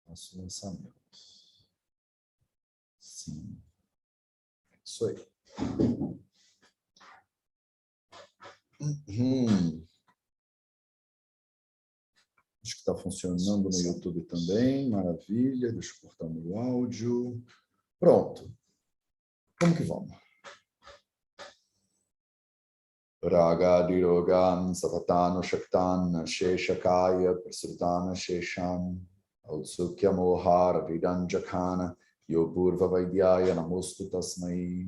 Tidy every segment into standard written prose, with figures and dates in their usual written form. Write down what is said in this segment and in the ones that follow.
Nosso lançamento. Sim. Isso aí. Acho que está funcionando no YouTube também. Maravilha. Deixa eu cortar meu áudio. Pronto. Vamos que vamos. Raga Dirogan Savatana Shaktan Sheshakaya Prasutana Sheshan Autsukya Mohara Vidanjakana Yopurva Vaidyaya Namostu Tasmai.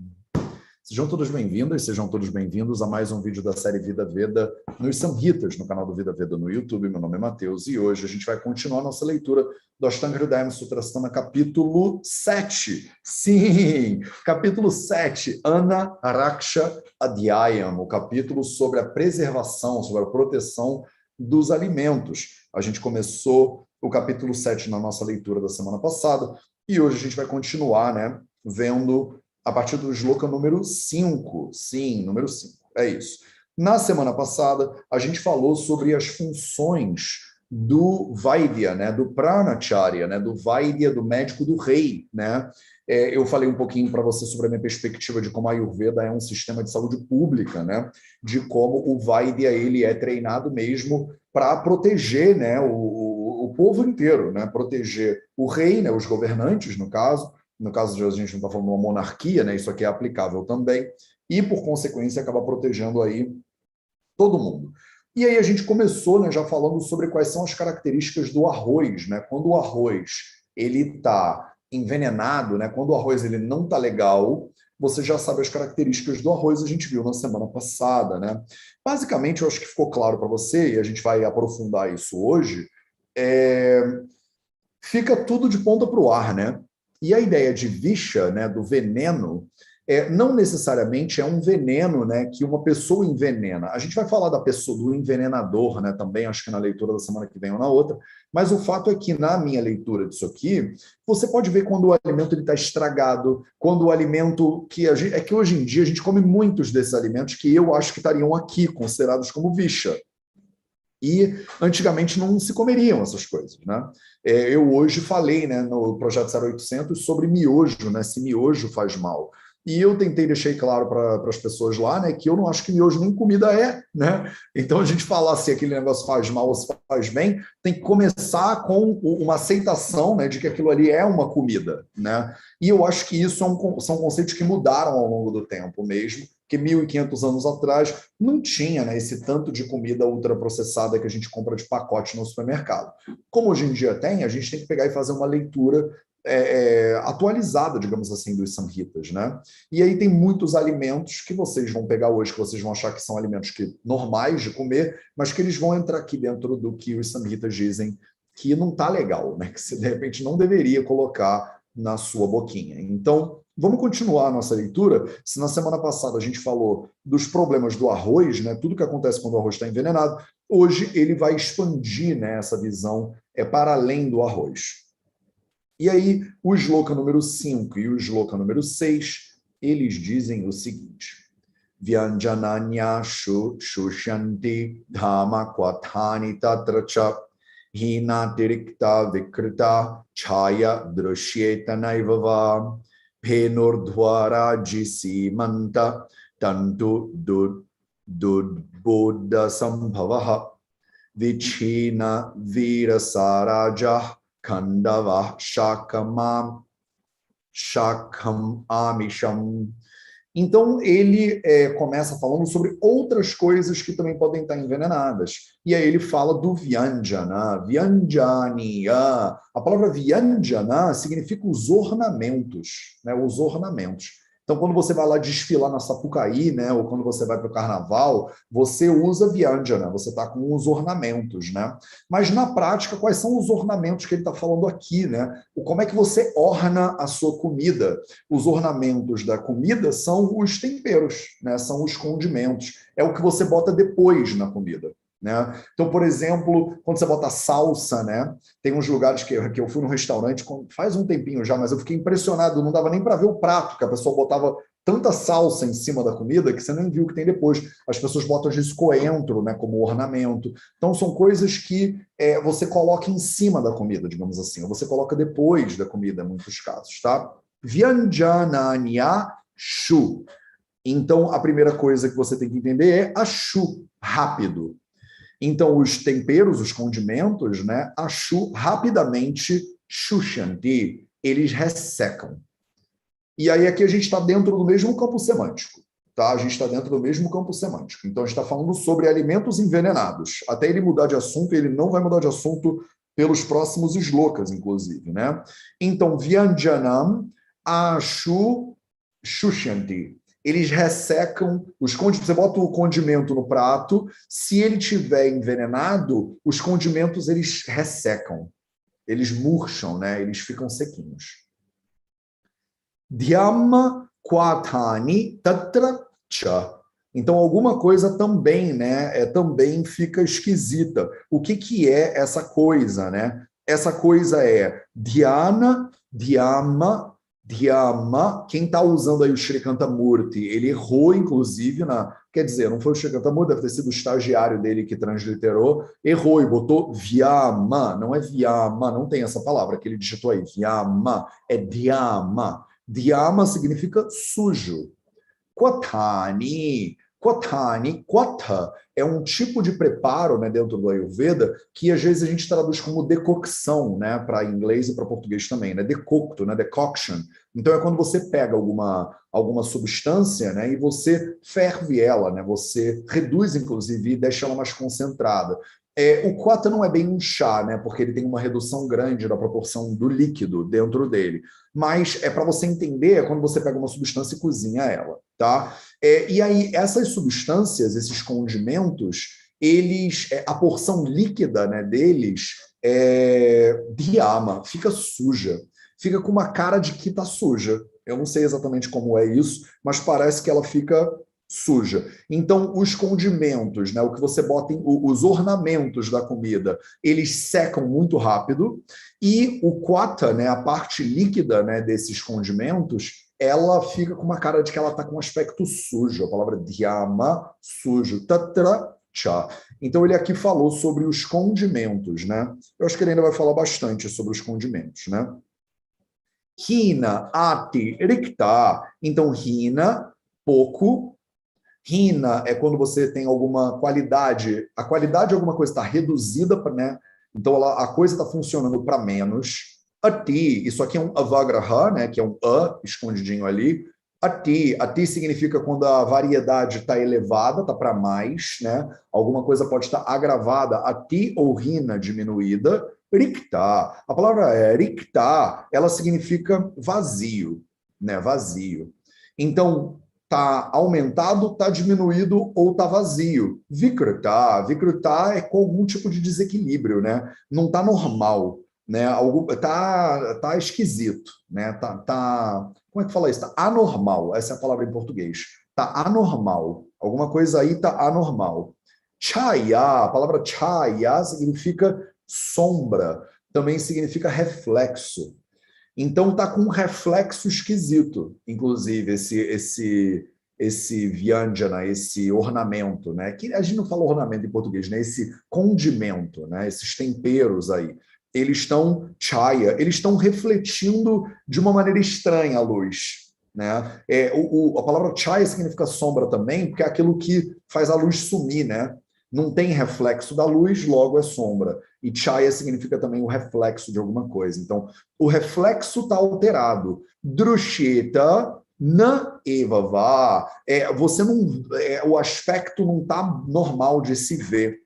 Sejam todos bem-vindas, sejam todos bem-vindos a mais um vídeo da série Vida Veda nos Samhitas, no canal do Vida Veda no YouTube. Meu nome é Matheus e hoje a gente vai continuar nossa leitura do Ashtanga Hridayam Sutrasthana, capítulo 7. Sim, capítulo 7, Ana Raksha Adhyayam, o capítulo sobre a preservação, sobre a proteção dos alimentos. A gente começou o capítulo 7 na nossa leitura da semana passada e hoje a gente vai continuar, vendo a partir do shloka número 5. Sim, número 5. É isso. Na semana passada, a gente falou sobre as funções do Vaidya, do Pranacharya, do Vaidya, do médico do rei. Eu falei um pouquinho para você sobre a minha perspectiva de como a Ayurveda é um sistema de saúde pública, de como o Vaidya ele é treinado mesmo para proteger o povo inteiro, proteger o rei, os governantes, no caso. No caso de hoje, a gente não está falando de uma monarquia, isso aqui é aplicável também, e, por consequência, acaba protegendo aí todo mundo. E aí a gente começou já falando sobre quais são as características do arroz. Quando o arroz está envenenado, quando o arroz ele não está legal, você já sabe as características do arroz, a gente viu na semana passada. Basicamente, eu acho que ficou claro para você, e a gente vai aprofundar isso hoje, fica tudo de ponta para o ar, E a ideia de visha, do veneno, não necessariamente é um veneno que uma pessoa envenena. A gente vai falar da pessoa, do envenenador, também, acho que na leitura da semana que vem ou na outra, mas o fato é que na minha leitura disso aqui, você pode ver quando o alimento está estragado, quando o alimento é que hoje em dia a gente come muitos desses alimentos que eu acho que estariam aqui, considerados como visha. E antigamente não se comeriam essas coisas. Eu hoje falei no projeto 0800 sobre miojo, se miojo faz mal. E eu tentei deixar claro para as pessoas lá que eu não acho que miojo nem comida é. Então a gente falar se aquele negócio faz mal ou se faz bem, tem que começar com uma aceitação de que aquilo ali é uma comida. E eu acho que isso são conceitos que mudaram ao longo do tempo mesmo, que 1.500 anos atrás não tinha esse tanto de comida ultraprocessada que a gente compra de pacote no supermercado. Como hoje em dia tem, a gente tem que pegar e fazer uma leitura atualizada, digamos assim, dos samhitas. E aí tem muitos alimentos que vocês vão pegar hoje, que vocês vão achar que são alimentos normais de comer, mas que eles vão entrar aqui dentro do que os samhitas dizem que não está legal, que você, de repente, não deveria colocar na sua boquinha. Então, vamos continuar a nossa leitura. Se na semana passada a gente falou dos problemas do arroz, tudo que acontece quando o arroz está envenenado, hoje ele vai expandir essa visão para além do arroz. E aí, o shloka número 5 e o shloka número 6, eles dizem o seguinte: Vyanjananya shushanti dhamma kwathani tatracha hina tirikta vikrita chaya drushyetanaivava Penurdhvara jisimanta tantu dudbuddha sambhavaha vichina virasaraja khandava shakam amisham. Então, ele começa falando sobre outras coisas que também podem estar envenenadas. E aí ele fala do Vyanjana, Vyanjaniya. A palavra Vyanjana significa os ornamentos, os ornamentos. Então, quando você vai lá desfilar na Sapucaí, ou quando você vai para o carnaval, você usa Vyanjana, você está com os ornamentos. Mas, na prática, quais são os ornamentos que ele está falando aqui? Como é que você orna a sua comida? Os ornamentos da comida são os temperos, são os condimentos. É o que você bota depois na comida. né? Então, por exemplo, quando você bota salsa, né? Tem uns lugares que eu fui num restaurante faz um tempinho já, mas eu fiquei impressionado, não dava nem para ver o prato, que a pessoa botava tanta salsa em cima da comida que você nem viu o que tem depois. As pessoas botam às vezes coentro, né, como ornamento. Então, são coisas que você coloca em cima da comida, digamos assim, ou você coloca depois da comida, em muitos casos, tá? Vyanjananya shu. Então, a primeira coisa que você tem que entender é ashu, rápido. Então, os temperos, os condimentos, né, ashu, rapidamente, shushanti, eles ressecam. E aí aqui a gente está dentro do mesmo campo semântico, tá? A gente está dentro do mesmo campo semântico. Então, a gente está falando sobre alimentos envenenados. Até ele mudar de assunto, ele não vai mudar de assunto pelos próximos slokas, inclusive, né? Então, vyanjanam, ashu, shushanti. Eles ressecam os condimentos. Você bota o condimento no prato, se ele tiver envenenado, os condimentos eles ressecam, eles murcham, né? Eles ficam sequinhos. Dhyama quathani tatra cha. Então, alguma coisa também, né? Também fica esquisita. O que é essa coisa, né? Essa coisa é dhyana, dhyama, dhyama. Quem está usando aí o Shri Kantamurti, ele errou, inclusive, quer dizer, não foi o Shri Kantamurti, deve ter sido o estagiário dele que transliterou, errou e botou vyama. Não é vyama, não tem essa palavra que ele digitou aí. Vyama, é dhyama. Dhyama significa sujo. Quathani, quathani, quatha é um tipo de preparo, né, dentro do Ayurveda que às vezes a gente traduz como decocção, né, para inglês e para português também, né, decocto, né, decoction. Então é quando você pega alguma substância, né, e você ferve ela, né, você reduz inclusive e deixa ela mais concentrada. O quata não é bem um chá, né, porque ele tem uma redução grande da proporção do líquido dentro dele. Mas para você entender, é quando você pega uma substância e cozinha ela, tá? E aí, essas substâncias, esses condimentos, a porção líquida, né, deles diama, fica suja. Fica com uma cara de que está suja. Eu não sei exatamente como é isso, mas parece que ela fica suja. Então, os condimentos, né, o que você bota os ornamentos da comida, eles secam muito rápido, e o quata, né, a parte líquida, né, desses condimentos, ela fica com uma cara de que ela está com um aspecto sujo. A palavra dhyama, sujo, tatra, cha. Então, ele aqui falou sobre os condimentos, né? Eu acho que ele ainda vai falar bastante sobre os condimentos, né? Hina, ati, rikta. Então, hina, pouco. Hina é quando você tem alguma qualidade, a qualidade de alguma coisa está reduzida, né? Então a coisa está funcionando para menos. Ati, isso aqui é um avagraha, né? Que é um a escondidinho ali. Ati significa quando a variedade está elevada, está para mais, né? Alguma coisa pode estar agravada. Ati ou hina diminuída. Rikta, a palavra rikta, ela significa vazio, né? Vazio. Então está aumentado, está diminuído ou está vazio. Vikrita é com algum tipo de desequilíbrio, né? Não está normal, né? Tá esquisito, né? Como é que fala isso? Tá anormal, essa é a palavra em português. Tá anormal. Alguma coisa aí tá anormal. Chaya, a palavra chaya significa sombra, também significa reflexo. Então tá com um reflexo esquisito, inclusive, esse vyanjana, esse ornamento, né? Que a gente não fala ornamento em português, né? Esse condimento, né? Esses temperos aí. Eles estão chaya, eles estão refletindo de uma maneira estranha a luz, né? A palavra chaya significa sombra também, porque é aquilo que faz a luz sumir, né? Não tem reflexo da luz, logo é sombra. E chaya significa também o reflexo de alguma coisa. Então, o reflexo está alterado. Drusheta na evava. Você não, o aspecto não está normal de se ver.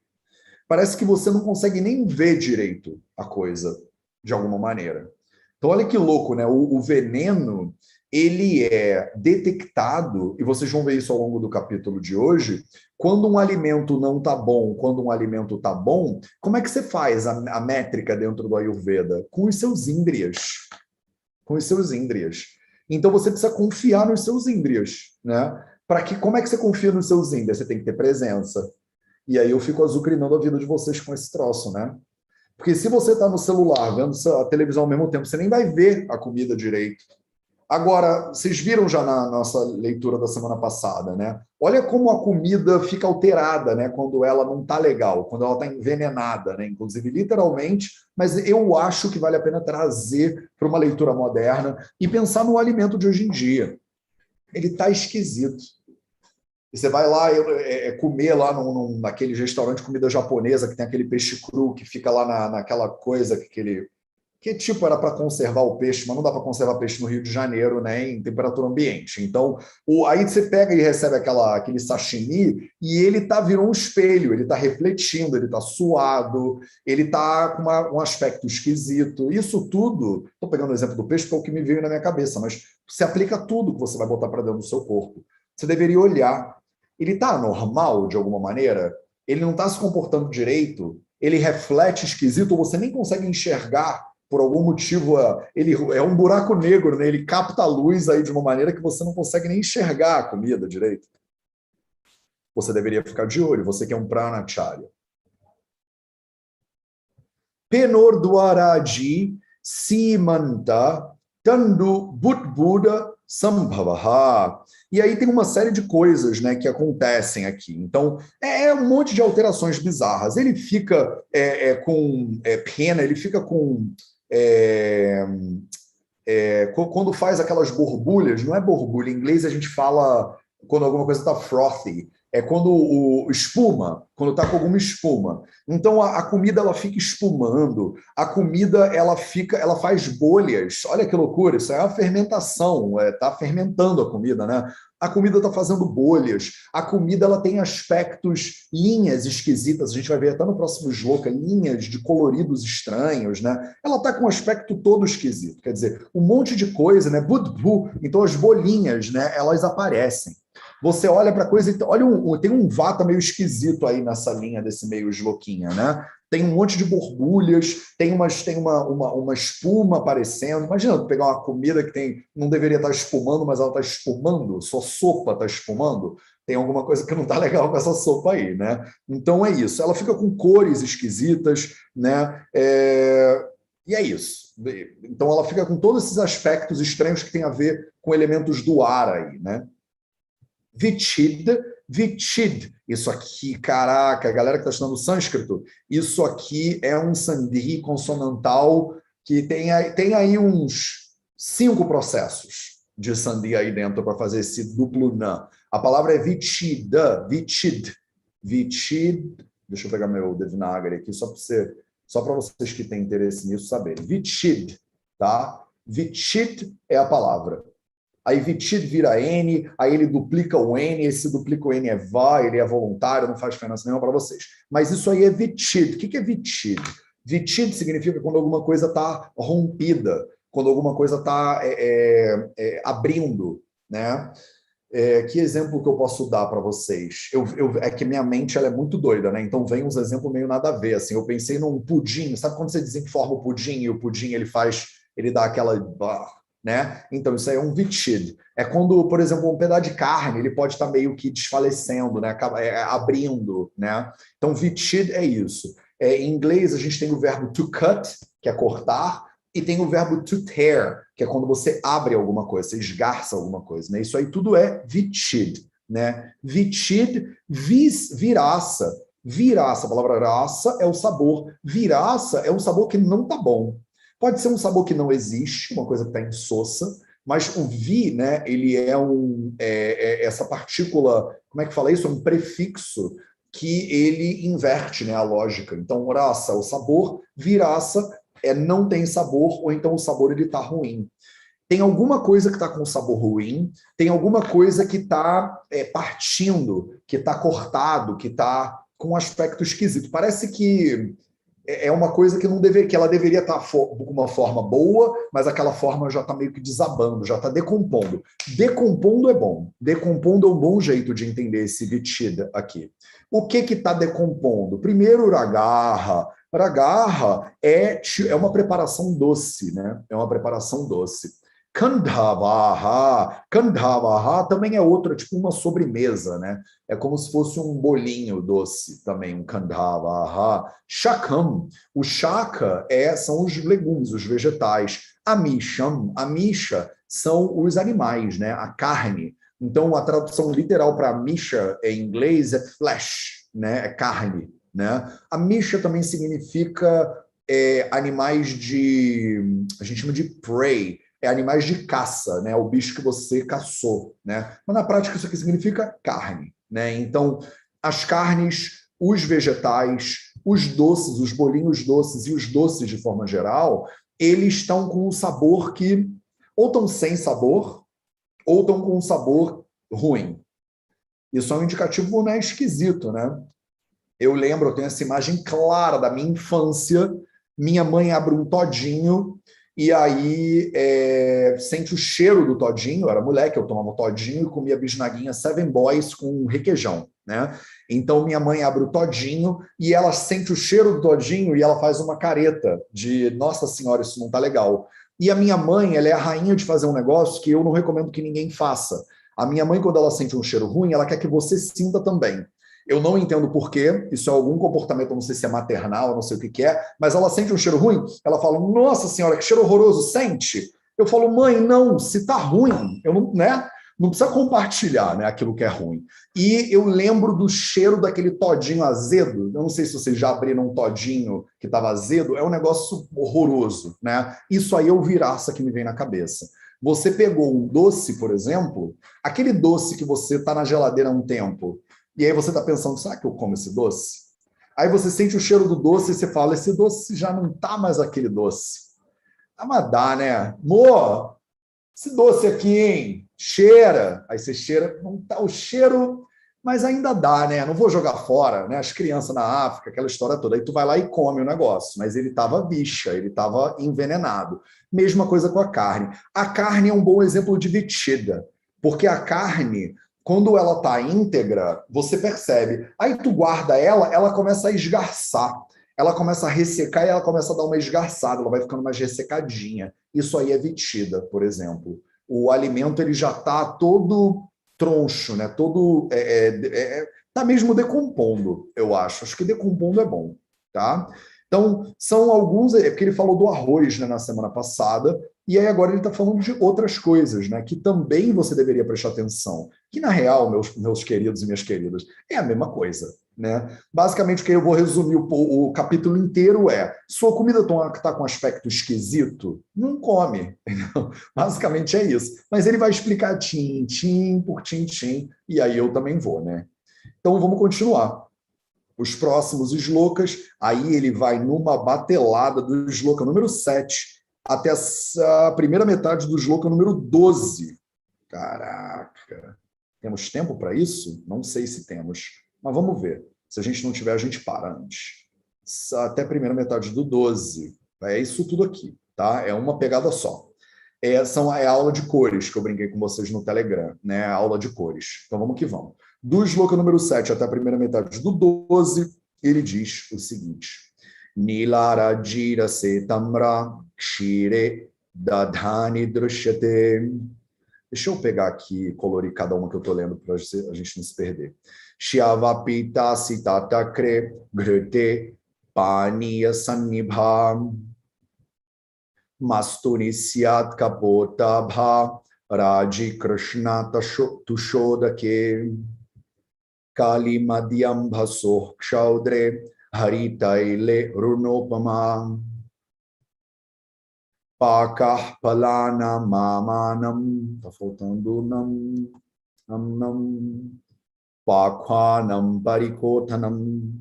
Parece que você não consegue nem ver direito a coisa, de alguma maneira. Então, olha que louco, né? O veneno, ele é detectado, e vocês vão ver isso ao longo do capítulo de hoje, quando um alimento não está bom, quando um alimento está bom, como é que você faz a métrica dentro do Ayurveda? Com os seus índrias. Com os seus índrias. Então, você precisa confiar nos seus índrias, né? Como é que você confia nos seus índrias? Você tem que ter presença. E aí eu fico azucrinando a vida de vocês com esse troço, né? Porque se você está no celular vendo a televisão ao mesmo tempo, você nem vai ver a comida direito. Agora, vocês viram já na nossa leitura da semana passada, né? Olha como a comida fica alterada, né? Quando ela não está legal, quando ela está envenenada, né? Inclusive, literalmente, mas eu acho que vale a pena trazer para uma leitura moderna e pensar no alimento de hoje em dia. Ele está esquisito. E você vai lá comer lá naquele restaurante de comida japonesa que tem aquele peixe cru que fica lá naquela coisa que tipo era para conservar o peixe, mas não dá para conservar peixe no Rio de Janeiro, né, em temperatura ambiente. Então, aí você pega e recebe aquele sashimi e virou um espelho, ele está refletindo, ele está suado, ele está com um aspecto esquisito. Isso tudo, estou pegando o exemplo do peixe, que é o que me veio na minha cabeça, mas se aplica a tudo que você vai botar para dentro do seu corpo. Você deveria olhar. Ele está anormal de alguma maneira? Ele não está se comportando direito? Ele reflete esquisito ou você nem consegue enxergar por algum motivo? Ele é um buraco negro, né? Ele capta a luz aí de uma maneira que você não consegue nem enxergar a comida direito. Você deveria ficar de olho, você que é um pranacharya. Penor Dwaraji Simanta Tandu Budbuda Sambhavaha. E aí tem uma série de coisas, né, que acontecem aqui. Então, um monte de alterações bizarras. Ele fica com pena, ele fica com... quando faz aquelas borbulhas, não é borbulha, em inglês a gente fala quando alguma coisa está frothy, é quando quando está com alguma espuma. Então a comida ela fica espumando, a comida ela faz bolhas. Olha que loucura, isso é a fermentação, está fermentando a comida, né? A comida está fazendo bolhas, a comida ela tem aspectos, linhas esquisitas, a gente vai ver até no próximo sloka, linhas de coloridos estranhos, né? Ela está com um aspecto todo esquisito, quer dizer, um monte de coisa, né? Budbu, então as bolinhas, né? Elas aparecem. Você olha para a coisa e olha, tem um vata meio esquisito aí nessa linha desse meio sloquinha, né? Tem um monte de borbulhas, tem uma espuma aparecendo. Imagina pegar uma comida que não deveria estar espumando, mas ela está espumando, sua sopa está espumando. Tem alguma coisa que não está legal com essa sopa aí, né? Então é isso. Ela fica com cores esquisitas, né? E é isso. Então ela fica com todos esses aspectos estranhos que tem a ver com elementos do ar aí, né? Vichid. Isso aqui, caraca, a galera que está estudando sânscrito, isso aqui é um sandhi consonantal que tem aí uns 5 processos de sandhi aí dentro para fazer esse duplo nã. A palavra é vichid. Deixa eu pegar meu Devanagari aqui, só para vocês que têm interesse nisso saberem. Vichid, tá? Vichid é a palavra. Aí Vichid vira N, aí ele duplica o N, esse duplica o N é vá, ele é voluntário, não faz diferença nenhuma para vocês. Mas isso aí é Vichid. O que é Vichid? Vichid significa quando alguma coisa está rompida, quando alguma coisa está abrindo, né? Que exemplo que eu posso dar para vocês? É que minha mente ela é muito doida, né? Então vem uns exemplos meio nada a ver. Assim, eu pensei num pudim, sabe quando você desenforma o pudim e o pudim ele dá aquela... né? Então, isso aí é um vichid. É quando, por exemplo, um pedaço de carne ele pode estar meio que desfalecendo, né? Abrindo, né? Então, vichid é isso. Em inglês, a gente tem o verbo to cut, que é cortar, e tem o verbo to tear, que é quando você abre alguma coisa, você esgarça alguma coisa, né? Isso aí tudo é vichid, né? Vichid, viraça. Viraça, a palavra raça é o sabor. Viraça é um sabor que não tá bom. Pode ser um sabor que não existe, uma coisa que está insossa, mas o vi, né, ele essa partícula, como é que fala isso? É um prefixo que ele inverte, né, a lógica. Então, raça, o sabor, viraça, não tem sabor, ou então o sabor ele está ruim. Tem alguma coisa que está com sabor ruim, tem alguma coisa que está partindo, que está cortado, que está com um aspecto esquisito. Parece que é uma coisa que ela deveria estar com uma forma boa, mas aquela forma já está meio que desabando, já está decompondo. Decompondo é bom. Decompondo é um bom jeito de entender esse Vichida aqui. O que está decompondo? Primeiro, ragarra. Ragarra é uma preparação doce, né? É uma preparação doce. Kandhavaha. Kandhavaha também é outra, tipo uma sobremesa, né? É como se fosse um bolinho doce também, um Kandhavaha. Shakam. O shaka são os legumes, os vegetais. Amisham. Amisha são os animais, né? A carne. Então, a tradução literal para misha em inglês é flesh, né? É carne, né? A misha também significa animais de... A gente chama de prey, animais de caça, né? O bicho que você caçou, né? Mas na prática isso aqui significa carne, né? Então, as carnes, os vegetais, os doces, os bolinhos doces e os doces de forma geral, eles estão com um sabor que ou estão sem sabor ou estão com um sabor ruim. Isso é um indicativo, né, esquisito, né? Eu lembro, eu tenho essa imagem clara da minha infância, minha mãe abre um todinho e aí sente o cheiro do todinho, eu era moleque, eu tomava todinho e comia bisnaguinha Seven Boys com requeijão, né? Então minha mãe abre o todinho e ela sente o cheiro do todinho e ela faz uma careta de, nossa senhora, isso não tá legal. E a minha mãe, ela é a rainha de fazer um negócio que eu não recomendo que ninguém faça. A minha mãe, quando ela sente um cheiro ruim, ela quer que você sinta também. Eu não entendo por quê, isso é algum comportamento, eu não sei se é maternal, eu não sei o que que é, mas ela sente um cheiro ruim, ela fala, nossa senhora, que cheiro horroroso, sente? Eu falo, mãe, não, se tá ruim, eu não, né? Não precisa compartilhar, né, aquilo que é ruim. E eu lembro do cheiro daquele todinho azedo, eu não sei se vocês já abriram um todinho que estava azedo, é um negócio horroroso, né? Isso aí é o viraça que me vem na cabeça. Você pegou um doce, por exemplo, aquele doce que você está na geladeira há um tempo, e aí você está pensando, será que eu como esse doce? Aí você sente o cheiro do doce e você fala, esse doce já não tá mais aquele doce. Ah, mas dá, né? Amor, esse doce aqui, hein? Cheira. Aí você cheira, não tá o cheiro, mas ainda dá, né? Não vou jogar fora, né? As crianças na África, aquela história toda. Aí tu vai lá e come o negócio, mas ele estava bicha, ele estava envenenado. Mesma coisa com a carne. A carne é um bom exemplo de vitida, porque a carne, quando ela está íntegra, você percebe. Aí tu guarda ela, ela começa a esgarçar. Ela começa a ressecar e ela começa a dar uma esgarçada, ela vai ficando mais ressecadinha. Isso aí é vitida, por exemplo. O alimento ele já está todo troncho, né? Todo tá mesmo decompondo, eu acho. Acho que decompondo é bom, tá? Então, são alguns, porque ele falou do arroz, né, na semana passada, e aí agora ele está falando de outras coisas, né, que também você deveria prestar atenção, que na real, meus queridos e minhas queridas, é a mesma coisa, né? Basicamente, o que eu vou resumir o capítulo inteiro é: sua comida está com aspecto esquisito? Não come. Entendeu? Basicamente é isso. Mas ele vai explicar tim por tim, e aí eu também vou, né? Então vamos continuar. Os próximos slokas, aí ele vai numa batelada do sloka número 7 até a primeira metade do sloka número 12. Caraca! Temos tempo para isso? Não sei se temos, mas vamos ver. Se a gente não tiver, a gente para antes. Até a primeira metade do 12. É isso tudo aqui, tá? É uma pegada só. É a aula de cores que eu brinquei com vocês no Telegram, né? A aula de cores. Então vamos que vamos. Do sloka número 7 até a primeira metade do 12, ele diz o seguinte: Nilara jira setamra kshire dadhani drishyate. Deixa eu pegar aqui e colorir cada uma que eu estou lendo para a gente não se perder. Shyavapita sitatakre grite paniya sannibham mastuni syat kapota bha raji krishna tushodake kali madhyam bhaso kshaudre haritaile runopama pakah palana mamanam, tá faltando nam, pakhwanam parikotanam,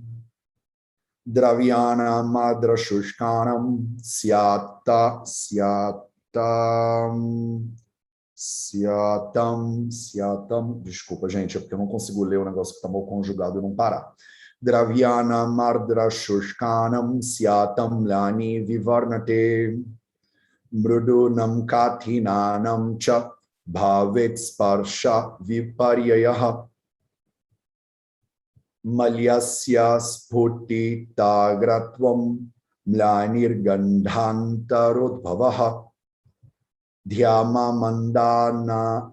dravyana madra shushkanam, syatam, desculpa, gente, é porque eu não consigo ler o negócio que está mal conjugado e não parar. Dravyana mardra shushkanam, syatam lani vivarnate, mrudunam kathinanam cha bhavet sparsha viparyayah malyasya sputitagratvam mlanirgandhantarodbhavah Dhyamamandana,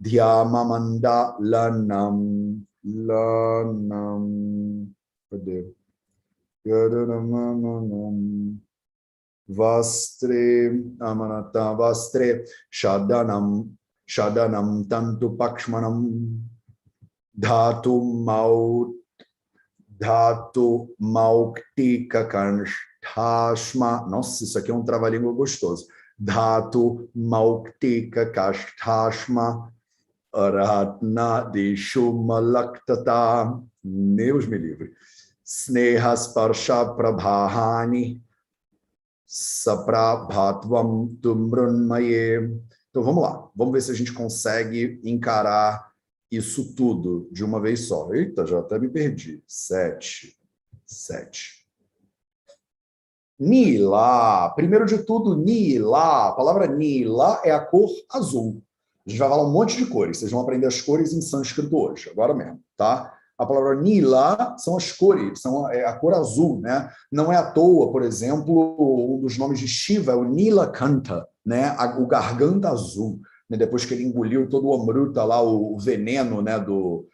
Dhyamamandalanam, lanam, cadê? Vastre, amanata, vastre, shadanam tantu pakshmanam, dhatu maut, dhatu mauktika kanshthashma. Nossa, isso aqui é um trava-língua gostoso. Dhatu mauktika kasthashma aratna dishumalakta. Deus me livre. Snehasparsha prabhahani saprabhatvam tumrunmaye. Então vamos lá, vamos ver se a gente consegue encarar isso tudo de uma vez só. Eita, já até me perdi. 7. Nila. Primeiro de tudo, Nila. A palavra Nila é a cor azul. A gente vai falar um monte de cores. Vocês vão aprender as cores em sânscrito hoje, agora mesmo, tá? A palavra Nila são as cores, é a cor azul, né? Não é à toa, por exemplo, um dos nomes de Shiva é o Nilakanta, né? O garganta azul. Né? Depois que ele engoliu todo o Amruta lá, o veneno, né? do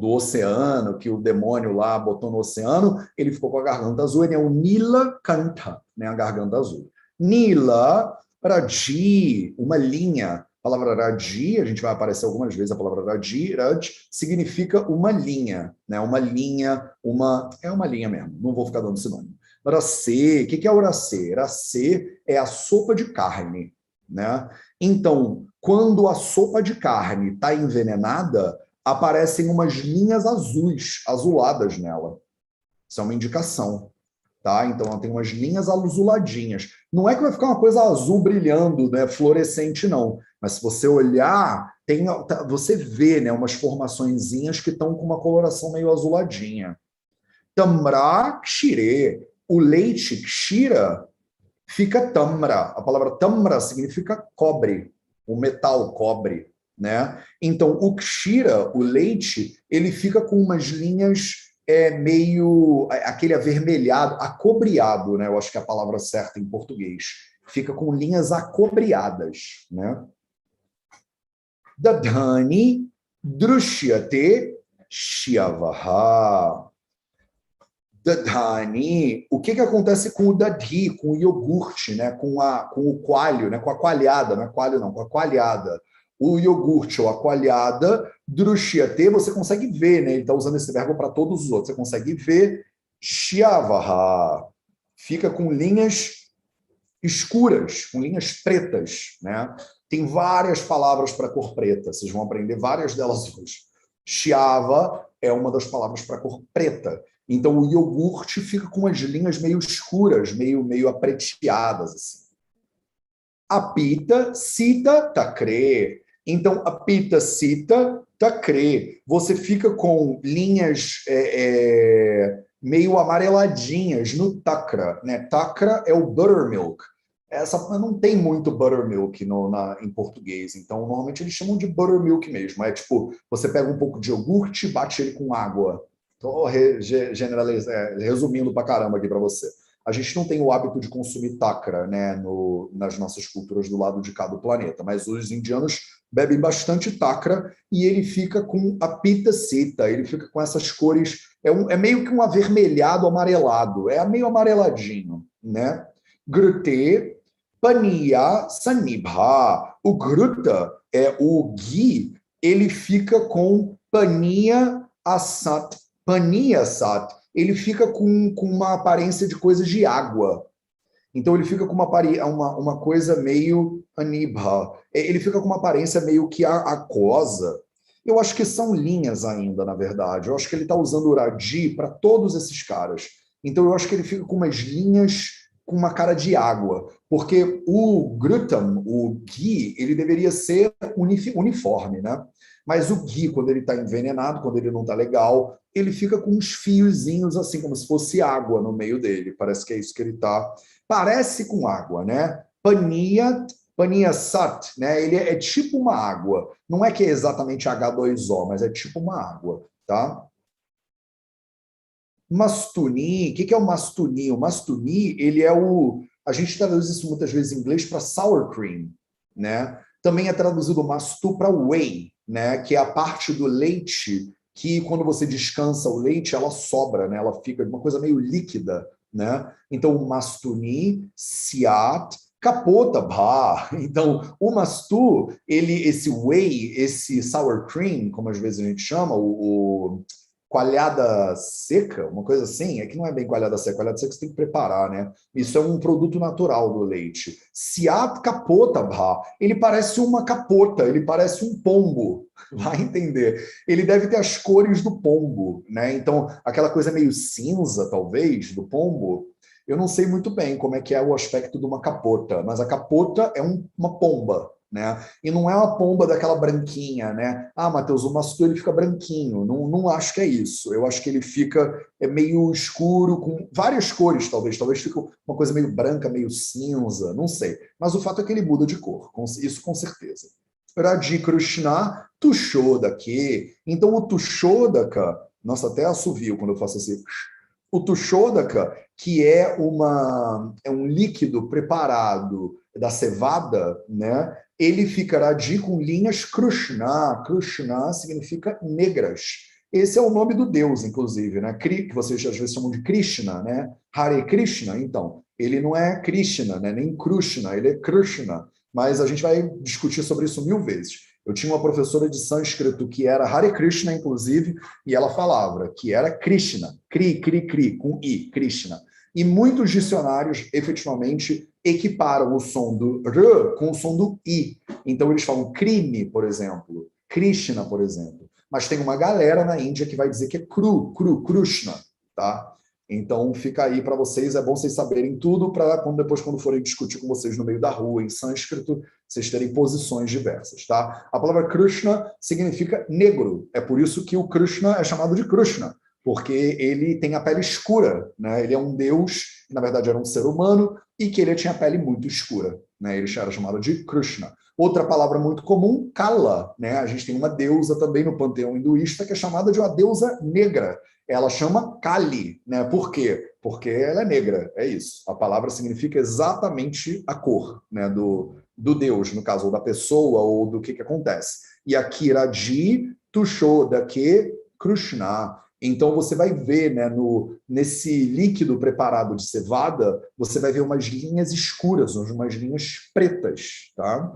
oceano, que o demônio lá botou no oceano, ele ficou com a garganta azul, ele é o Nilakanta, né? A garganta azul. Nila, Raji, uma linha. A palavra Raji, a gente vai aparecer algumas vezes a palavra Raji, Raj, significa uma linha, né? Uma linha, é uma linha mesmo, não vou ficar dando sinônimo. Racê, o que é o racê? Racê é a sopa de carne, né? Então, quando a sopa de carne está envenenada, aparecem umas linhas azuis, azuladas nela. Isso é uma indicação. Tá? Então, ela tem umas linhas azuladinhas. Não é que vai ficar uma coisa azul brilhando, né, fluorescente, não. Mas se você olhar, você vê, né, umas formaçõezinhas que estão com uma coloração meio azuladinha. Tamra kshire. O leite kshira fica tamra. A palavra tamra significa cobre, o metal cobre. Né? Então, o kshira, o leite, ele fica com umas linhas meio aquele avermelhado, acobreado, né? Eu acho que é a palavra certa em português. Fica com linhas acobreadas, né? Dadhani drushyate shyavaha. Dadhani, o que acontece com o dadhi, com o iogurte, né? Com o coalho, né? Com a coalhada, não é coalho não, com a coalhada. O iogurte ou a coalhada, drushyate, você consegue ver, né? Ele está usando esse verbo para todos os outros. Você consegue ver shyavaha. Fica com linhas escuras, com linhas pretas, né? Tem várias palavras para cor preta. Vocês vão aprender várias delas hoje. Shyava é uma das palavras para cor preta. Então, o iogurte fica com as linhas meio escuras, meio apreteadas. Assim. Apita, cita, tacre. Então, apita, cita, tacre. Você fica com linhas meio amareladinhas no takra. Né? Takra é o buttermilk. Não tem muito buttermilk em português, então normalmente eles chamam de buttermilk mesmo. É tipo, você pega um pouco de iogurte e bate ele com água. Estou resumindo pra caramba aqui para você. A gente não tem o hábito de consumir takra, né, nas nossas culturas do lado de cá do planeta, mas os indianos bebem bastante takra e ele fica com a pita seta, ele fica com essas cores, é meio que um avermelhado amarelado, é meio amareladinho, né? Grute, paniya, sanibha. O gruta, o ghee, ele fica com paniya asat. Paniya sat, ele fica com uma aparência de coisas de água. Então ele fica com uma coisa meio anibha. Ele fica com uma aparência meio que aquosa. Eu acho que são linhas ainda, na verdade. Eu acho que ele está usando o Raji para todos esses caras. Então eu acho que ele fica com umas linhas com uma cara de água. Porque o Grutam, o ghee, ele deveria ser uniforme, né? Mas o ghee, quando ele está envenenado, quando ele não está legal, ele fica com uns fiozinhos assim, como se fosse água no meio dele. Parece que é isso que ele está. Parece com água, né? Paniya sat, né? Ele é tipo uma água. Não é que é exatamente H2O, mas é tipo uma água, tá? Mastuni, o que é o mastuni? O mastuni, ele é a gente traduz isso muitas vezes em inglês para sour cream, né? Também é traduzido mastu para whey, né? Que é a parte do leite que, quando você descansa o leite, ela sobra, né? Ela fica uma coisa meio líquida, né? Então, mastuni, siat, capota, bah. Então, o mastu, esse whey, esse sour cream, como às vezes a gente chama, o coalhada seca, uma coisa assim, é que não é bem coalhada seca você tem que preparar, né? Isso é um produto natural do leite. Siat capota, bah. Ele parece uma capota, ele parece um pombo, vai entender. Ele deve ter as cores do pombo, né? Então, aquela coisa meio cinza, talvez, do pombo, eu não sei muito bem como é que é o aspecto de uma capota, mas a capota é uma pomba, né? E não é uma pomba daquela branquinha, né? Ah, Matheus, o maçu ele fica branquinho. Não, não acho que é isso. Eu acho que ele fica meio escuro, com várias cores, talvez. Talvez fique uma coisa meio branca, meio cinza, não sei. Mas o fato é que ele muda de cor, isso com certeza. Radhi Krishna, Tushodaka. Então, o Tushodaka, nossa, até assovio quando eu faço assim. O Tushodaka, que é um líquido preparado da cevada, né? Ele ficará com linhas Krishna. Krishna significa negras. Esse é o nome do Deus, inclusive, né? Que vocês às vezes chamam de Krishna, né? Hare Krishna, então. Ele não é Krishna, né? Nem Krishna, ele é Krishna. Mas a gente vai discutir sobre isso 1000 vezes. Eu tinha uma professora de sânscrito que era Hare Krishna, inclusive, e ela falava que era Krishna, Kri, com I, Krishna. E muitos dicionários, efetivamente, equiparam o som do R com o som do I. Então, eles falam crime, por exemplo, Krishna, por exemplo. Mas tem uma galera na Índia que vai dizer que é Krishna, tá? Então, fica aí para vocês, é bom vocês saberem tudo para depois, quando forem discutir com vocês no meio da rua, em sânscrito, vocês terem posições diversas, tá? A palavra Krishna significa negro, é por isso que o Krishna é chamado de Krishna, porque ele tem a pele escura, né? Ele é um deus, que na verdade era um ser humano, e que ele tinha a pele muito escura, né? Ele era chamado de Krishna. Outra palavra muito comum, Kala, né? A gente tem uma deusa também no panteão hinduísta que é chamada de uma deusa negra. Ela chama Kali, né? Por quê? Porque ela é negra, é isso. A palavra significa exatamente a cor, né? Do Deus, no caso, ou da pessoa, ou do que acontece. E a Kiraji Tushodake Krishna. Então, você vai ver, né, nesse líquido preparado de cevada, você vai ver umas linhas escuras, umas linhas pretas, tá?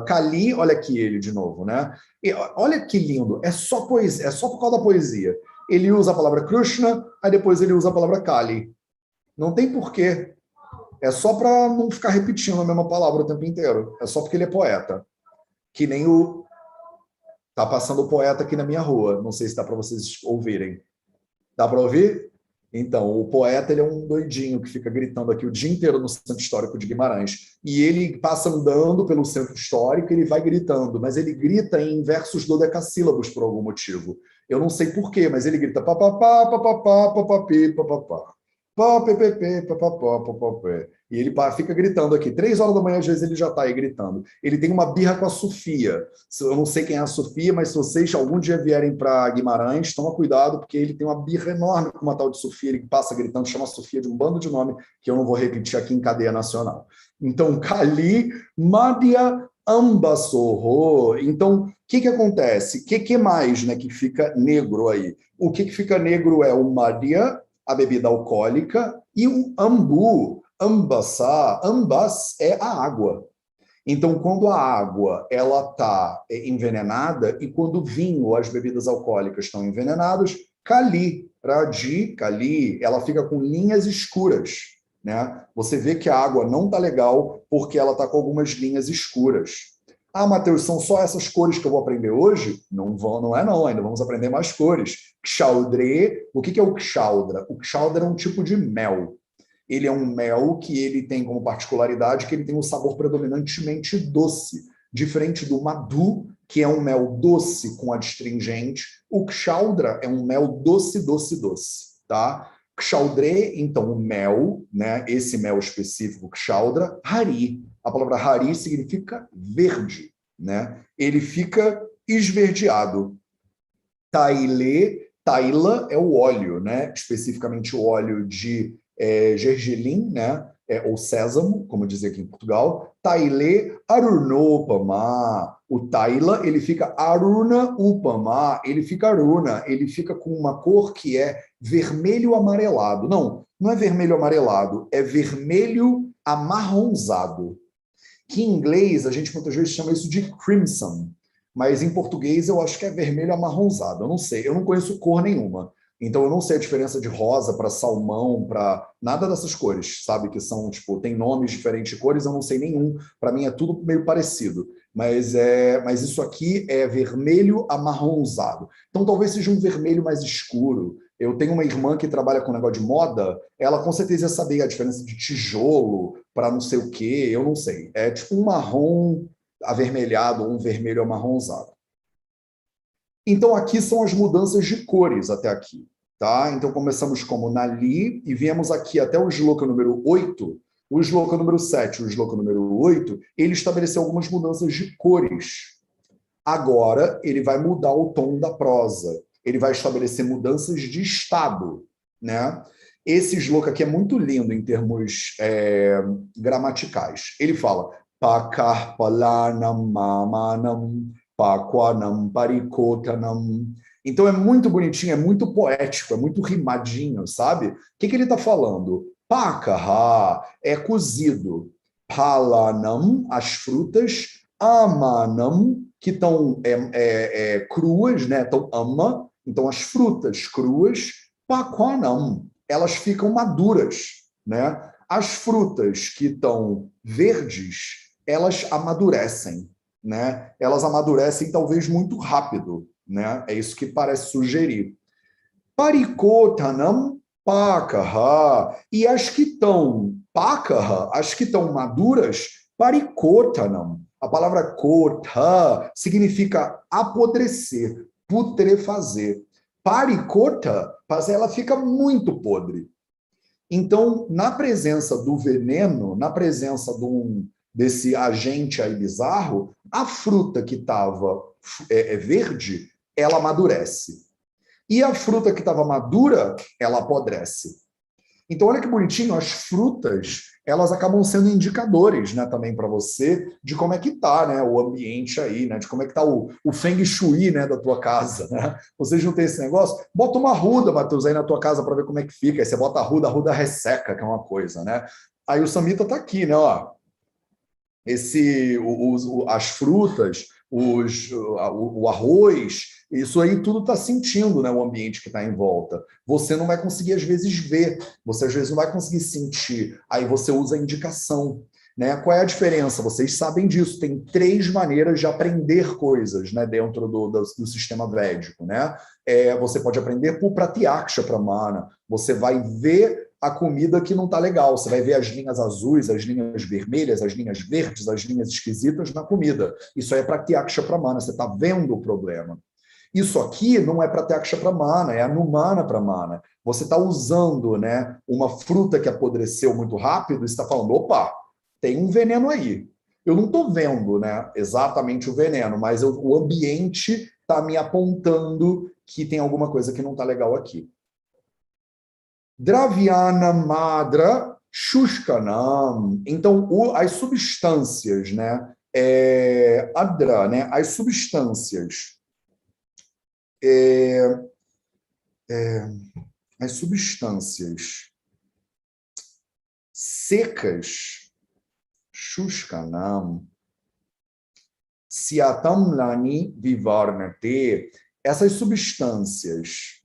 Kali, olha aqui ele de novo, né? E olha que lindo, é só poesia, é só por causa da poesia. Ele usa a palavra Krishna, aí depois ele usa a palavra Kali. Não tem porquê. É só para não ficar repetindo a mesma palavra o tempo inteiro. É só porque ele é poeta. Que nem o... Tá passando o poeta aqui na minha rua. Não sei se dá para vocês ouvirem. Dá para ouvir? Então, o poeta ele é um doidinho que fica gritando aqui o dia inteiro no Centro Histórico de Guimarães. E ele passa andando pelo Centro Histórico e ele vai gritando, mas ele grita em versos dodecassílabos por algum motivo. Eu não sei por quê, mas ele grita papapá, papapá, papapê, papapá. Pá, ppp, papapá, papapé. E ele fica gritando aqui. 3 horas da manhã, às vezes, ele já está aí gritando. Ele tem uma birra com a Sofia. Eu não sei quem é a Sofia, mas se vocês algum dia vierem para Guimarães, toma cuidado, porque ele tem uma birra enorme com uma tal de Sofia. Ele passa gritando, chama a Sofia de um bando de nome que eu não vou repetir aqui em cadeia nacional. Então, Kali, Madhya, Ambasorro. Então, o que acontece? O que mais, né, que fica negro aí? O que fica negro é o Madhya, a bebida alcoólica, e o ambu, ambassá, ambas é a água. Então, quando a água ela está envenenada e quando o vinho ou as bebidas alcoólicas estão envenenadas, Kali, Radhi, Kali, ela fica com linhas escuras, né? Você vê que a água não está legal porque ela está com algumas linhas escuras. Ah, Matheus, são só essas cores que eu vou aprender hoje? Não vão, não é não, ainda vamos aprender mais cores. Kshaudre, o que é o kshaudra? O kshaudra é um tipo de mel. Ele é um mel que ele tem como particularidade que ele tem um sabor predominantemente doce, diferente do madu, que é um mel doce com adstringente. O kshaudra é um mel doce, doce, doce, tá? Kshaudre, então, o mel, né? Esse mel específico, kshaudra, hari. A palavra hari significa verde, né? Ele fica esverdeado. Taila é o óleo, né? Especificamente o óleo de gergelim, né? ou sésamo, como dizia aqui em Portugal. Taile arunopama. O taila, ele fica aruna upama, ele fica aruna, ele fica com uma cor que é vermelho amarelado. Não, não é vermelho amarelado, é vermelho amarronzado. Que em inglês a gente muitas vezes chama isso de crimson, mas em português eu acho que é vermelho amarronzado. Eu não sei, eu não conheço cor nenhuma. Então eu não sei a diferença de rosa para salmão, para nada dessas cores, sabe? Que são, tipo, tem nomes diferentes de cores, eu não sei nenhum. Para mim é tudo meio parecido. Mas isso aqui é vermelho amarronzado. Então talvez seja um vermelho mais escuro. Eu tenho uma irmã que trabalha com negócio de moda, ela com certeza ia saber a diferença de tijolo para não sei o quê, eu não sei. É tipo um marrom avermelhado ou um vermelho amarronzado. Então, aqui são as mudanças de cores até aqui. Tá? Então, começamos como Nali e viemos aqui até o shloka número 8. O shloka número 7 e o shloka número 8, ele estabeleceu algumas mudanças de cores. Agora, ele vai mudar o tom da prosa. Ele vai estabelecer mudanças de estado. Né? Esse shloka aqui é muito lindo em termos gramaticais. Ele fala Pakar palanam mamanam Pakwanam parikotanam. Então é muito bonitinho, é muito poético, é muito rimadinho, sabe? O que ele está falando? Pakaha é cozido. Palanam, as frutas. Amanam, que estão cruas, né? Então, ama. Então, as frutas cruas. Pakwanam, elas ficam maduras, né? As frutas que estão verdes, elas amadurecem. Né? Elas amadurecem talvez muito rápido, né? É isso que parece sugerir. Parikotanam pakaha. E as que estão pakaha, as que estão maduras, parikotanam. A palavra kota significa apodrecer, putrefazer. Parikota, ela fica muito podre. Então, na presença do veneno, na presença desse agente aí bizarro, a fruta que estava verde, ela amadurece. E a fruta que estava madura, ela apodrece. Então, olha que bonitinho, as frutas, elas acabam sendo indicadores, né, também para você, de como é que está, né, o ambiente aí, né, de como é que está o feng shui, né, da tua casa, né? Vocês não têm esse negócio? Bota uma arruda, Matheus, aí na tua casa para ver como é que fica. Aí você bota a arruda resseca, que é uma coisa, né? Aí o Samita está aqui, né, ó. As frutas, o arroz, isso aí tudo está sentindo, né, o ambiente que está em volta. Você não vai conseguir, às vezes, ver, você às vezes não vai conseguir sentir. Aí você usa a indicação. Né? Qual é a diferença? Vocês sabem disso. Tem 3 maneiras de aprender coisas, né, dentro do sistema védico. Né? Você pode aprender por pratyaksha pramana. Você vai ver a comida que não está legal. Você vai ver as linhas azuis, as linhas vermelhas, as linhas verdes, as linhas esquisitas na comida. Isso aí é pratyaksha pramana. Você está vendo o problema. Isso aqui não é pratyaksha pramana, é anumana pramana. Você está usando, né, uma fruta que apodreceu muito rápido e está falando, opa, tem um veneno aí. Eu não estou vendo, né, exatamente o veneno, mas o ambiente está me apontando que tem alguma coisa que não está legal aqui. Dravyana madra shushkanam. Então, as substâncias, né, adra, né, as substâncias, as substâncias secas, shushkanam, siatam lani vivarnate, essas substâncias,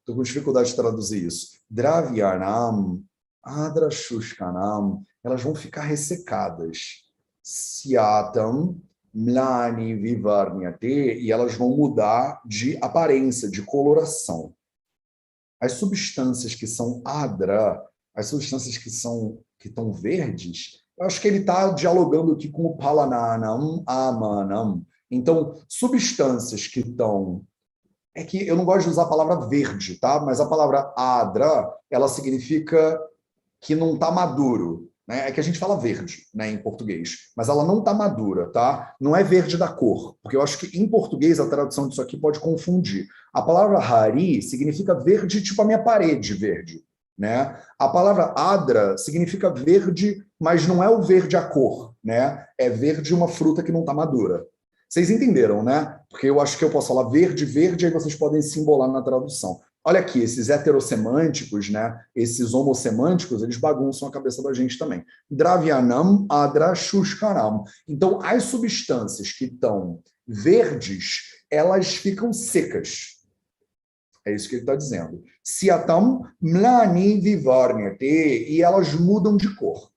estou com dificuldade de traduzir isso, dravyanam, adra shushkanam, elas vão ficar ressecadas, siatam mlani vivarnate, e elas vão mudar de aparência, de coloração. As substâncias que são adra, as substâncias que estão verdes, eu acho que ele está dialogando aqui com o palananam, amanam. Então, substâncias que estão... É que eu não gosto de usar a palavra verde, tá? Mas a palavra adra, ela significa que não está maduro. Né? É que a gente fala verde, né, em português, mas ela não está madura, tá? Não é verde da cor, porque eu acho que em português a tradução disso aqui pode confundir. A palavra hari significa verde, tipo a minha parede verde, né? A palavra adra significa verde, mas não é o verde a cor, né? É verde uma fruta que não está madura. Vocês entenderam, né? Porque eu acho que eu posso falar verde, verde, aí vocês podem se embolar na tradução. Olha aqui, esses heterossemânticos, né? Esses homossemânticos, eles bagunçam a cabeça da gente também. Dravyanam, adra, shushkaram. Então, as substâncias que estão verdes, elas ficam secas. É isso que ele está dizendo. Siatam mlani vivarnyate, e elas mudam de cor.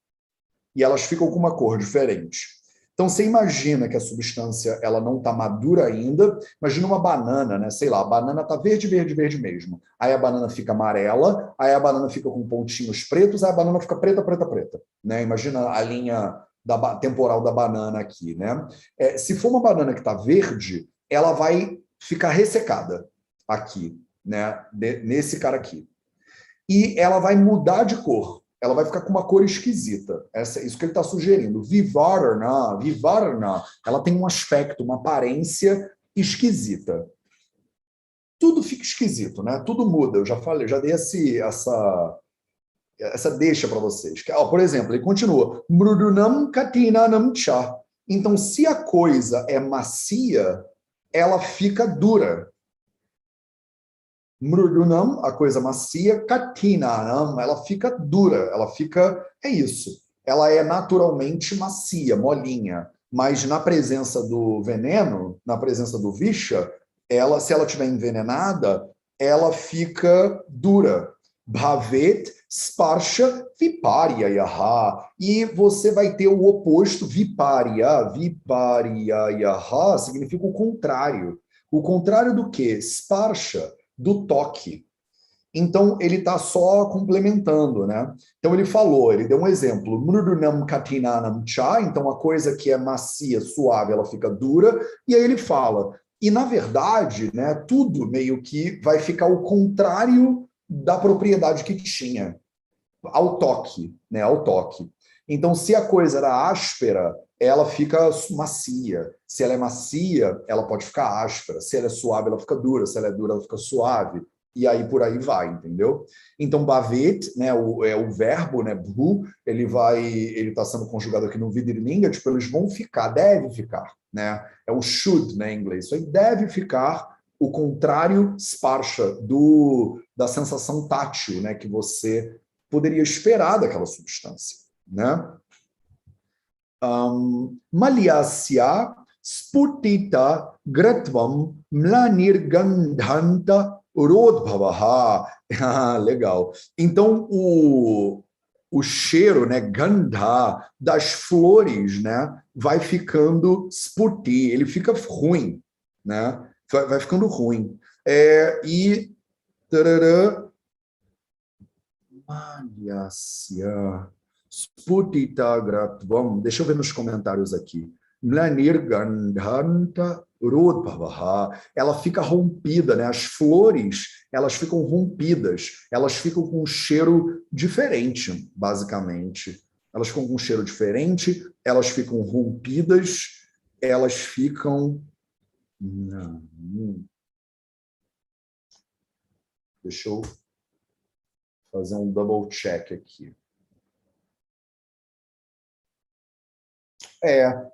E elas ficam com uma cor diferente. Então, você imagina que a substância ela não está madura ainda. Imagina uma banana, né? Sei lá, a banana está verde, verde, verde mesmo. Aí a banana fica amarela, aí a banana fica com pontinhos pretos, aí a banana fica preta, preta, preta. Né? Imagina a linha temporal da banana aqui, né? Se for uma banana que está verde, ela vai ficar ressecada aqui, né? Nesse cara aqui. E ela vai mudar de cor. Ela vai ficar com uma cor esquisita. Isso que ele está sugerindo. Vivarna, ela tem um aspecto, uma aparência esquisita. Tudo fica esquisito, né? Tudo muda. Eu já falei, já dei essa deixa para vocês. Por exemplo, ele continua. Mrudunam katinanam cha. Então, se a coisa é macia, ela fica dura. Mrudunam, a coisa macia, katinanam, ela fica dura, ela fica, é isso. Ela é naturalmente macia, molinha, mas na presença do veneno, na presença do visha, se ela estiver envenenada, ela fica dura. Bhavet sparsha viparya yaha. E você vai ter o oposto, viparya. Viparya yaha significa o contrário. O contrário do quê? Sparsha, do toque. Então, ele está só complementando, né? Então, ele deu um exemplo. Mrudunam katinanam cha, então a coisa que é macia, suave, ela fica dura. E aí ele fala, e na verdade, né, tudo meio que vai ficar o contrário da propriedade que tinha, ao toque, né? Ao toque. Então, se a coisa era áspera, ela fica macia. Se ela é macia, ela pode ficar áspera. Se ela é suave, ela fica dura. Se ela é dura, ela fica suave. E aí por aí vai, entendeu? Então, bavet, né, o verbo, né, bhu, ele está sendo conjugado aqui no vidrilinga, tipo, eles vão ficar, deve ficar, né? É o should, né, em inglês. Isso aí deve ficar o contrário, sparsha, da sensação tátil, né, que você poderia esperar daquela substância, né? Malyasya sputita gratvam mlanirgandhanta urodbhavaha. Legal. Então, o cheiro, né, gandha, das flores, né, vai ficando sputi, ele fica ruim, né? Vai ficando ruim. E... Tarará, Malyasya Sputita Gratvam. Deixa eu ver nos comentários aqui. Mlanirgandhanta Rodbhavaha. Ela fica rompida, né? As flores, elas ficam rompidas. Elas ficam com um cheiro diferente, basicamente. Elas ficam com um cheiro diferente, elas ficam rompidas, elas ficam... Deixa eu fazer um double check aqui.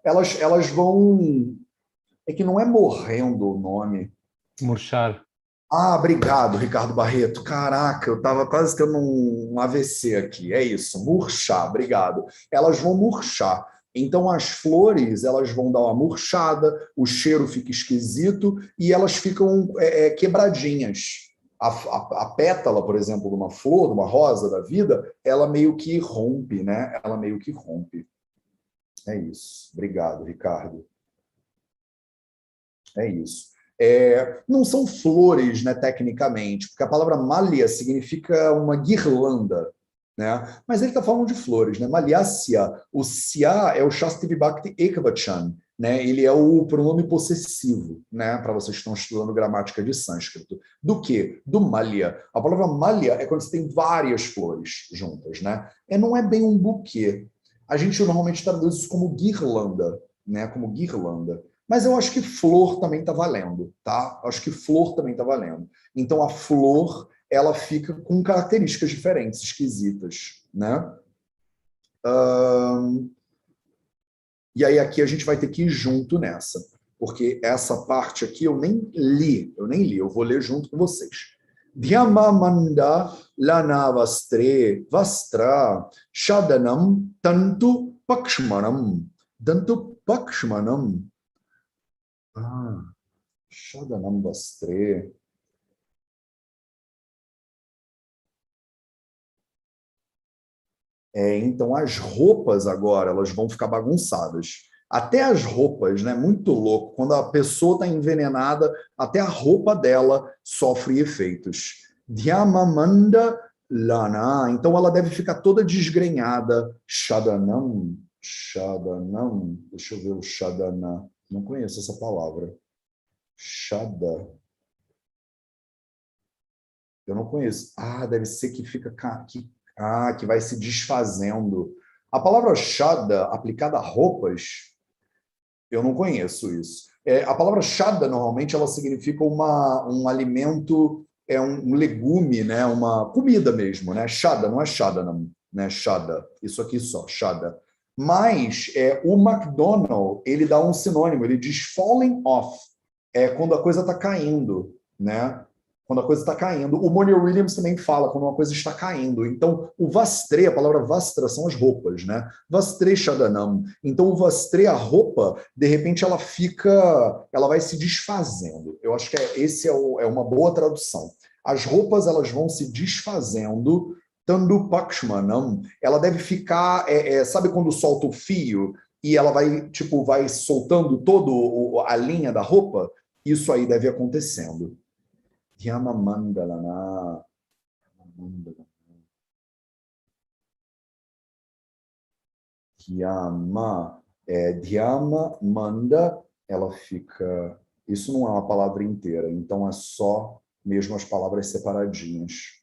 Elas vão... É que não é morrendo o nome. Murchar. Ah, obrigado, Ricardo Barreto. Caraca, eu estava quase tendo um AVC aqui. É isso, murchar, obrigado. Elas vão murchar. Então, as flores, elas vão dar uma murchada, o cheiro fica esquisito e elas ficam quebradinhas. A pétala, por exemplo, de uma flor, de uma rosa da vida, ela meio que rompe, né? Ela meio que rompe. É isso. Obrigado, Ricardo. É isso. Não são flores, né, tecnicamente, porque a palavra malha significa uma guirlanda, né? Mas ele está falando de flores, né? Malyasya, o sya é o Shasti Vibhakti Ekavachan, né? Ele é o pronome possessivo, né? Para vocês que estão estudando gramática de sânscrito. Do quê? Do malya. A palavra malya é quando você tem várias flores juntas, né? Não é bem um buquê. A gente normalmente traduz isso como guirlanda, né? Como guirlanda. Mas eu acho que flor também está valendo, tá? Eu acho que flor também está valendo. Então, a flor, ela fica com características diferentes, esquisitas, né? E aí aqui a gente vai ter que ir junto nessa, porque essa parte aqui eu nem li, eu vou ler junto com vocês. Dhyamamanda lana vastre vastra shadanam tantu pakshmanam. Tantu pakshmanam. Shadanam vastre. Então, as roupas agora, elas vão ficar bagunçadas. Até as roupas, né? Muito louco. Quando a pessoa está envenenada, até a roupa dela sofre efeitos. Dhyamamanda lana. Então, ela deve ficar toda desgrenhada. Shadanam. Shadanam. Deixa eu ver o Shadana. Não conheço essa palavra. Shada. Eu não conheço. Deve ser que fica... que vai se desfazendo. A palavra shada, aplicada a roupas, eu não conheço isso. A palavra shada, normalmente, ela significa um alimento, um legume, né? Uma comida mesmo, né? Shada, não é shada, não, né? Shada, isso aqui só, shada. Mas o McDonald's, ele dá um sinônimo, ele diz falling off, quando a coisa está caindo, né? Quando a coisa está caindo. O Monier Williams também fala quando uma coisa está caindo. Então, o vastre, a palavra vastra são as roupas, né? Vastre shadanam. Então, o vastre, a roupa, de repente ela vai se desfazendo. Eu acho que esse é uma boa tradução. As roupas, elas vão se desfazendo. Tandu pakshmanam, ela deve ficar, sabe quando solta o fio e ela vai soltando toda a linha da roupa? Isso aí deve acontecendo. Dhyama Mandalana. Dhyama Manda, ela fica... Isso não é uma palavra inteira, então é só mesmo as palavras separadinhas.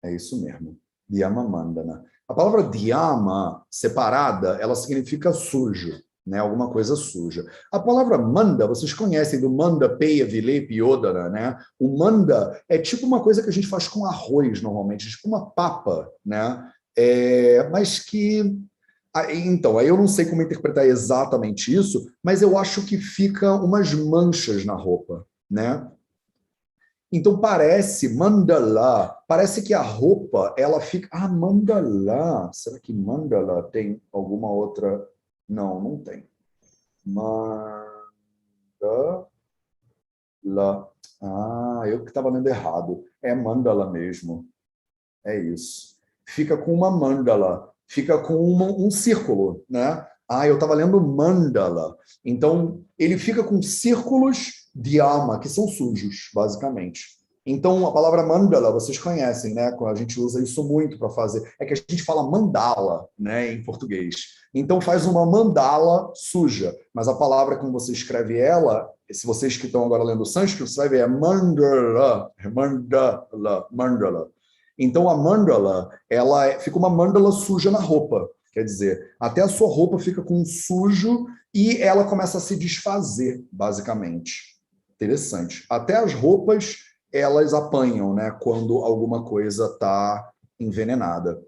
É isso mesmo. Dhyama Mandana. A palavra dhyama, separada, ela significa sujo, né? Alguma coisa suja. A palavra manda, vocês conhecem do manda, peia, vilepe, yodara, né? O manda é tipo uma coisa que a gente faz com arroz, normalmente, tipo uma papa, né? Mas que... Então, aí eu não sei como interpretar exatamente isso, mas eu acho que fica umas manchas na roupa, né? Então parece, mandala, parece que a roupa, ela fica... mandala, será que mandala tem alguma outra... Não, não tem. Mandala. Eu que estava lendo errado. É mandala mesmo. É isso. Fica com uma mandala, fica com um círculo, né? Eu estava lendo mandala. Então, ele fica com círculos de alma, que são sujos, basicamente. Então, a palavra mandala, vocês conhecem, né? A gente usa isso muito para fazer. É que a gente fala mandala, né, em português. Então, faz uma mandala suja. Mas a palavra, como você escreve ela, se vocês que estão agora lendo sânscrito, você vai ver, é mandala, mandala, mandala. Então, a mandala, fica uma mandala suja na roupa. Quer dizer, até a sua roupa fica com um sujo e ela começa a se desfazer, basicamente. Interessante. Até as roupas, elas apanham, né, quando alguma coisa está envenenada.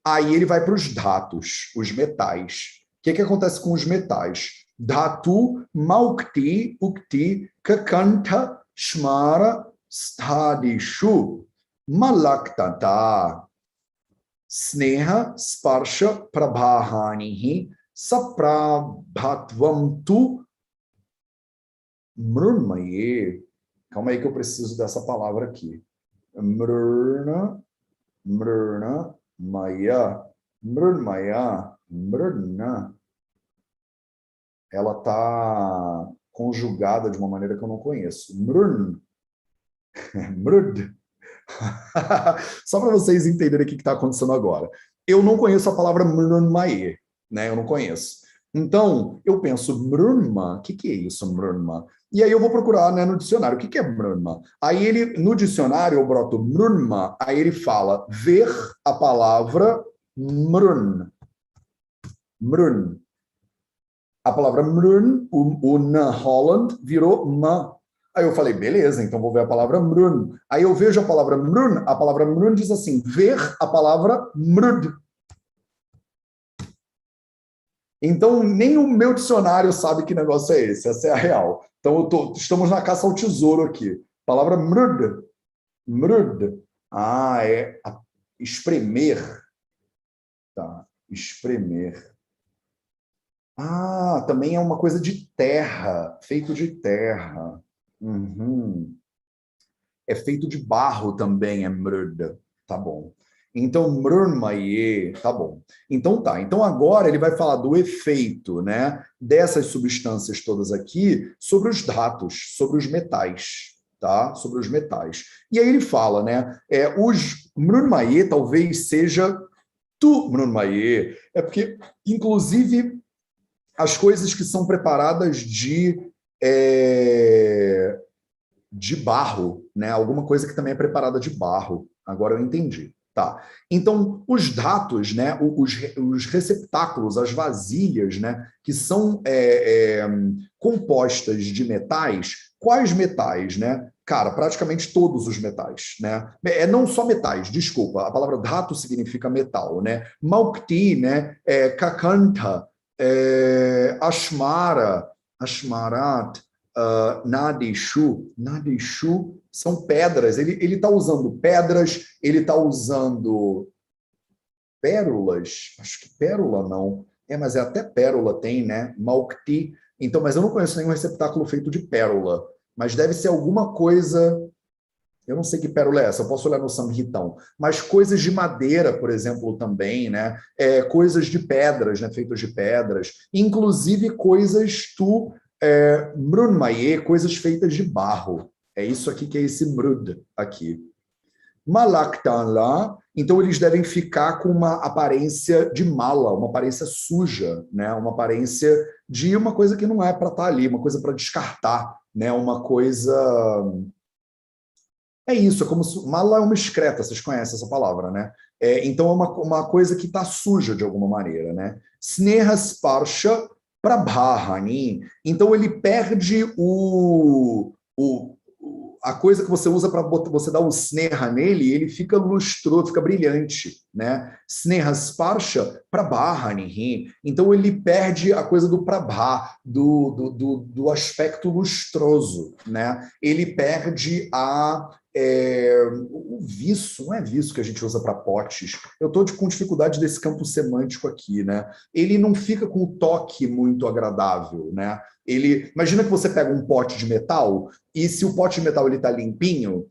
Aí ele vai para os dhatus, os metais. O que acontece com os metais? Dhatu, maukti, ukti, kakanta, shmara, sthadishu. Malaktata, sneha, sparsha, prabhahanihi, saprabhatvam tu, mrunmaye. Calma aí que eu preciso dessa palavra aqui. Mruna, mruna, maya, mrunmaya, mruna. Ela está conjugada de uma maneira que eu não conheço. Mrun. Mrud. Só para vocês entenderem o que está acontecendo agora. Eu não conheço a palavra Mrunmae, né? Eu não conheço. Então, eu penso, Mrunma, o que é isso, Mrunma? E aí eu vou procurar, né, no dicionário, o que é Mrunma? Aí no dicionário eu broto Mrunma, aí ele fala ver a palavra Mrun. Mrun. A palavra Mrun, o na Holland, virou ma. Aí eu falei, beleza, então vou ver a palavra mrun. Aí eu vejo a palavra mrun diz assim, ver a palavra mrud. Então, nem o meu dicionário sabe que negócio é esse, essa é a real. Então, estamos na caça ao tesouro aqui. Palavra mrud. Mrud. Ah, espremer. Tá, espremer. Ah, também é uma coisa de terra, feito de terra. Uhum. É feito de barro também, é mrd. Tá bom. Então, mrmaye, tá bom. Então tá. Então agora ele vai falar do efeito, né, dessas substâncias todas aqui sobre os dhatus, sobre os metais, tá? Sobre os metais. E aí ele fala, né, os mrmaye talvez seja tu mrmaye, é porque inclusive as coisas que são preparadas de barro, né? Alguma coisa que também é preparada de barro. Agora eu entendi. Tá. Então, os datos, né? Os receptáculos, as vasilhas, né? Que são compostas de metais. Quais metais, né? Cara, praticamente todos os metais, né? Não só metais, desculpa. A palavra dhato significa metal, né? Maukti, né? Kakanta, Ashmara, Ashmarat, Nadishu são pedras. Ele está usando pedras, ele está usando pérolas. Acho que pérola não. Mas até pérola tem, né? Malkti. Então, mas eu não conheço nenhum receptáculo feito de pérola. Mas deve ser alguma coisa. Eu não sei que pérola é essa, eu posso olhar no Samhitão. Mas coisas de madeira, por exemplo, também, né? Coisas de pedras, né? Feitas de pedras. Inclusive coisas mrunmaye, coisas feitas de barro. É isso aqui que é esse mrud aqui. Malaktan lá, então eles devem ficar com uma aparência de mala, uma aparência suja, né? Uma aparência de uma coisa que não é para estar ali, uma coisa para descartar, né? Uma coisa... É isso, é como se... Mala é uma excreta, vocês conhecem essa palavra, né? Então é uma coisa que está suja de alguma maneira, né? Sneha Sparsha Prabhahani. Então ele perde a coisa que você usa para você dar o sneha nele, ele fica lustroso, fica brilhante, né? Sneha Sparsha Prabhahani. Então ele perde a coisa do prabha, do aspecto lustroso, né? Ele perde o viço, não é viço que a gente usa para potes. Eu estou com dificuldade desse campo semântico aqui, né? Ele não fica com um toque muito agradável, né? Imagina que você pega um pote de metal e se o pote de metal ele está limpinho,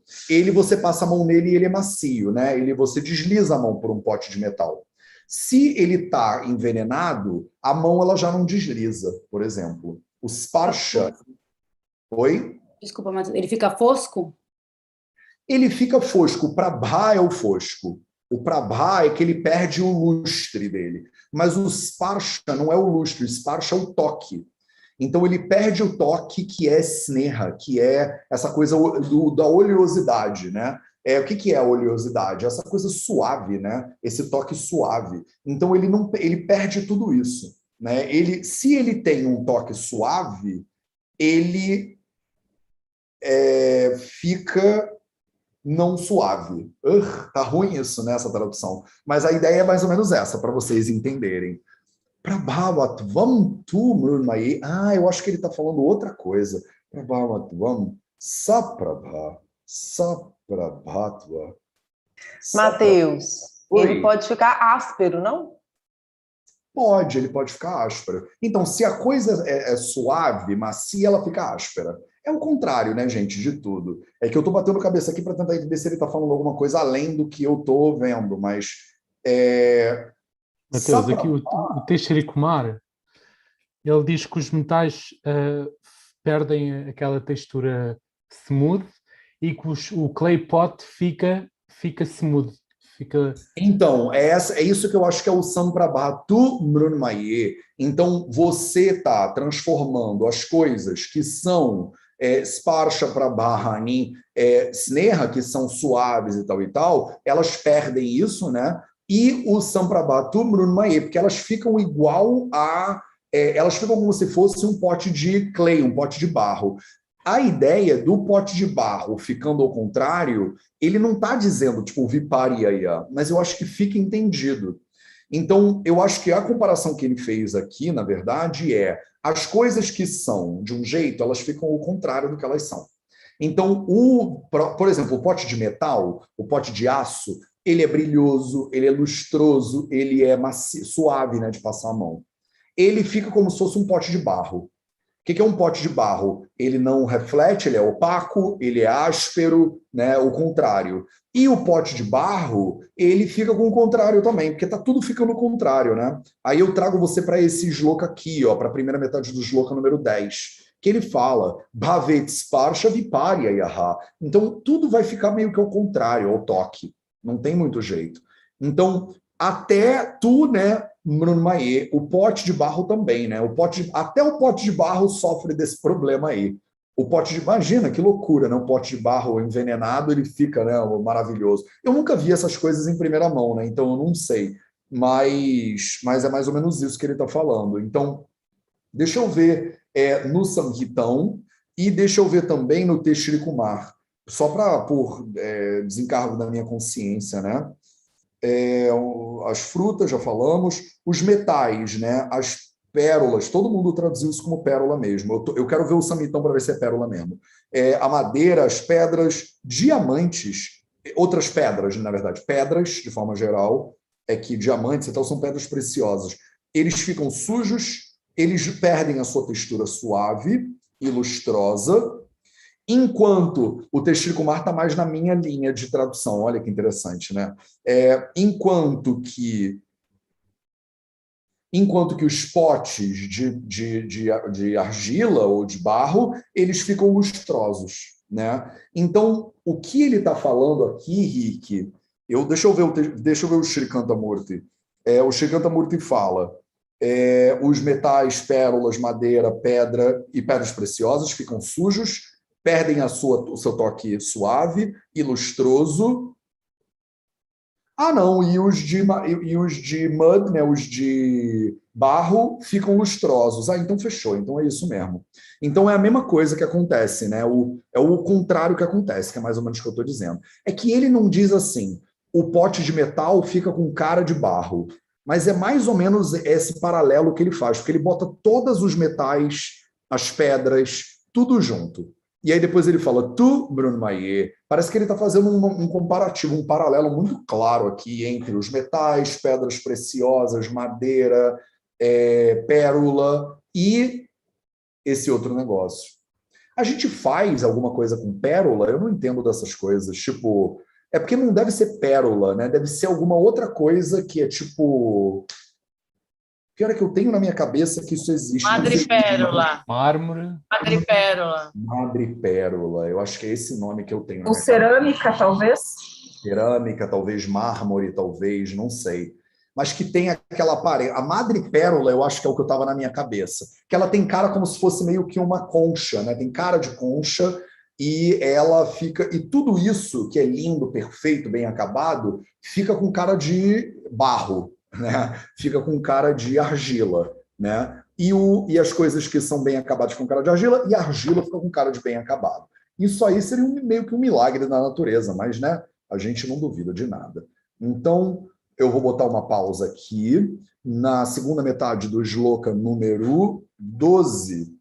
você passa a mão nele e ele é macio, né? Você desliza a mão por um pote de metal. Se ele está envenenado, a mão ela já não desliza, por exemplo. O sparsha... Oi? Desculpa, mas ele fica fosco? Ele fica fosco. O prabha é o fosco. O prabha é que ele perde o lustre dele. Mas o sparsha não é o lustre, o sparsha é o toque. Então ele perde o toque que é sneha, que é essa coisa da oleosidade, né? O que é a oleosidade? Essa coisa suave, né? Esse toque suave. Então ele perde tudo isso, né? Se ele tem um toque suave, ele fica não suave. Tá ruim isso, né, essa tradução. Mas a ideia é mais ou menos essa, para vocês entenderem. Prabhavatvam tu mrunmaye. Eu acho que ele está falando outra coisa. Prabhavatvam saprabhatva. Mateus, ele pode ficar áspero, não? Pode, ele pode ficar áspero. Então, se a coisa é suave, macia, ela fica áspera. É o contrário, né, gente, de tudo. É que eu estou batendo cabeça aqui para tentar entender se ele está falando alguma coisa além do que eu estou vendo, mas... Mateus, aqui o Teixeira Kumar, ele diz que os metais perdem aquela textura smooth e que o clay pot fica smooth. Então, é isso que eu acho que é o Samprabhatu Mrunmaye. Então, você está transformando as coisas que são Sparsha Prabhahani, Sneha, que são suaves e tal, elas perdem isso, né? E o Samprabhatu Mrunmaye, porque elas ficam igual elas ficam como se fosse um pote de clay, um pote de barro. A ideia do pote de barro ficando ao contrário, ele não está dizendo, tipo, viparia, mas eu acho que fica entendido. Então, eu acho que a comparação que ele fez aqui, na verdade, é as coisas que são de um jeito, elas ficam ao contrário do que elas são. Então, por exemplo, o pote de metal, o pote de aço, ele é brilhoso, ele é lustroso, ele é macio, suave, né, de passar a mão. Ele fica como se fosse um pote de barro. O que é um pote de barro? Ele não reflete, ele é opaco, ele é áspero, né? O contrário. E o pote de barro, ele fica com o contrário também, porque tá tudo ficando contrário, né? Aí eu trago você para esse shloka aqui, ó, para a primeira metade do shloka número 10, que ele fala, Bhavet Sparsha Viparya Yaha. Então tudo vai ficar meio que ao contrário, ao toque. Não tem muito jeito. Então, até tu, né, Mrunmayê, o pote de barro também, né? Até o pote de barro sofre desse problema aí. O pote de, imagina que loucura, né? O pote de barro envenenado, ele fica, né, maravilhoso. Eu nunca vi essas coisas em primeira mão, né? Então eu não sei. Mas é mais ou menos isso que ele está falando. Então, deixa eu ver no Samhitão e deixa eu ver também no Teshri Kumar, só por desencargo da minha consciência, né? As frutas, já falamos, os metais, né? As pérolas, todo mundo traduziu isso como pérola mesmo. Eu quero ver o Samitão para ver se é pérola mesmo. A madeira, as pedras, diamantes, outras pedras, na verdade, pedras, de forma geral, que diamantes e tal são pedras preciosas. Eles ficam sujos, eles perdem a sua textura suave e lustrosa, enquanto o Teshri Kumar está mais na minha linha de tradução. Olha que interessante, né? Enquanto que os potes de argila ou de barro, eles ficam lustrosos, né? Então, o que ele está falando aqui, Rick, deixa eu ver o Shrikanta Murti. O Shrikanta Murti fala, os metais, pérolas, madeira, pedra e pedras preciosas ficam sujos, perdem o seu toque suave e lustroso. Não, e os de mud, né, os de barro, ficam lustrosos. Então fechou, então é isso mesmo. Então é a mesma coisa que acontece, né? É o contrário que acontece, que é mais ou menos o que eu estou dizendo. É que ele não diz assim, o pote de metal fica com cara de barro, mas é mais ou menos esse paralelo que ele faz, porque ele bota todos os metais, as pedras, tudo junto. E aí depois ele fala, tu, Bruno Maier, parece que ele está fazendo um comparativo, um paralelo muito claro aqui entre os metais, pedras preciosas, madeira, pérola e esse outro negócio. A gente faz alguma coisa com pérola? Eu não entendo dessas coisas. Tipo, é porque não deve ser pérola, né? Deve ser alguma outra coisa que é tipo... Pior é que eu tenho na minha cabeça que isso existe. Madrepérola. Mármore. Madrepérola. Madrepérola. Eu acho que é esse nome que eu tenho na Ou minha cabeça. cerâmica, talvez? Cerâmica, talvez mármore, talvez, não sei. Mas que tem aquela parede. A madrepérola, eu acho que é o que eu estava na minha cabeça. Que ela tem cara como se fosse meio que uma concha, né? Tem cara de concha e ela fica... E tudo isso, que é lindo, perfeito, bem acabado, fica com cara de barro, né? Fica com cara de argila, né? E as coisas que são bem acabadas com cara de argila, e a argila fica com cara de bem acabado. Isso aí seria meio que um milagre da natureza, mas, né, a gente não duvida de nada. Então, eu vou botar uma pausa aqui, na segunda metade do shloka número 12.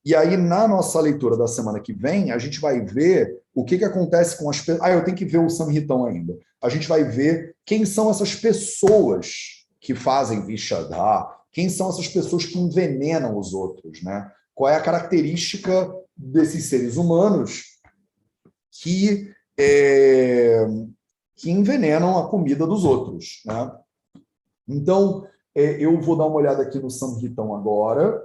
E aí, na nossa leitura da semana que vem, a gente vai ver o que acontece com as pessoas. Eu tenho que ver o Samhitão ainda. A gente vai ver quem são essas pessoas que fazem Vishadha, quem são essas pessoas que envenenam os outros, né? Qual é a característica desses seres humanos que envenenam a comida dos outros, né? Então, eu vou dar uma olhada aqui no Samhitão agora.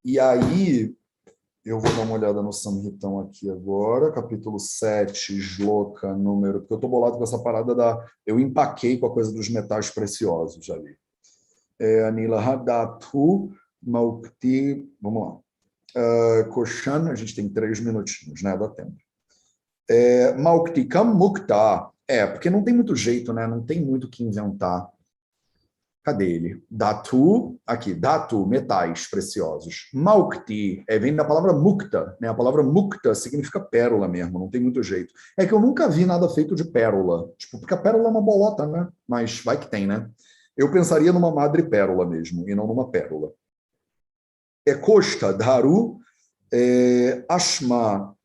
E aí, eu vou dar uma olhada no Samhitão aqui agora, capítulo 7, shloka número... Porque eu estou bolado com essa parada eu empaquei com a coisa dos metais preciosos ali. Anila Hadatu Maukti... Vamos lá. Koshan, a gente tem 3 minutinhos, né? Dá tempo. Mauktikam Mukta. Porque não tem muito jeito, né? Não tem muito o que inventar. Cadê ele? Dhatu, aqui, dhatu, metais preciosos. Maukti, vem da palavra mukta, né? A palavra mukta significa pérola mesmo, não tem muito jeito. É que eu nunca vi nada feito de pérola, tipo, porque a pérola é uma bolota, né? Mas vai que tem, né? Eu pensaria numa madrepérola mesmo, e não numa pérola. Kosta, dharu, ashma,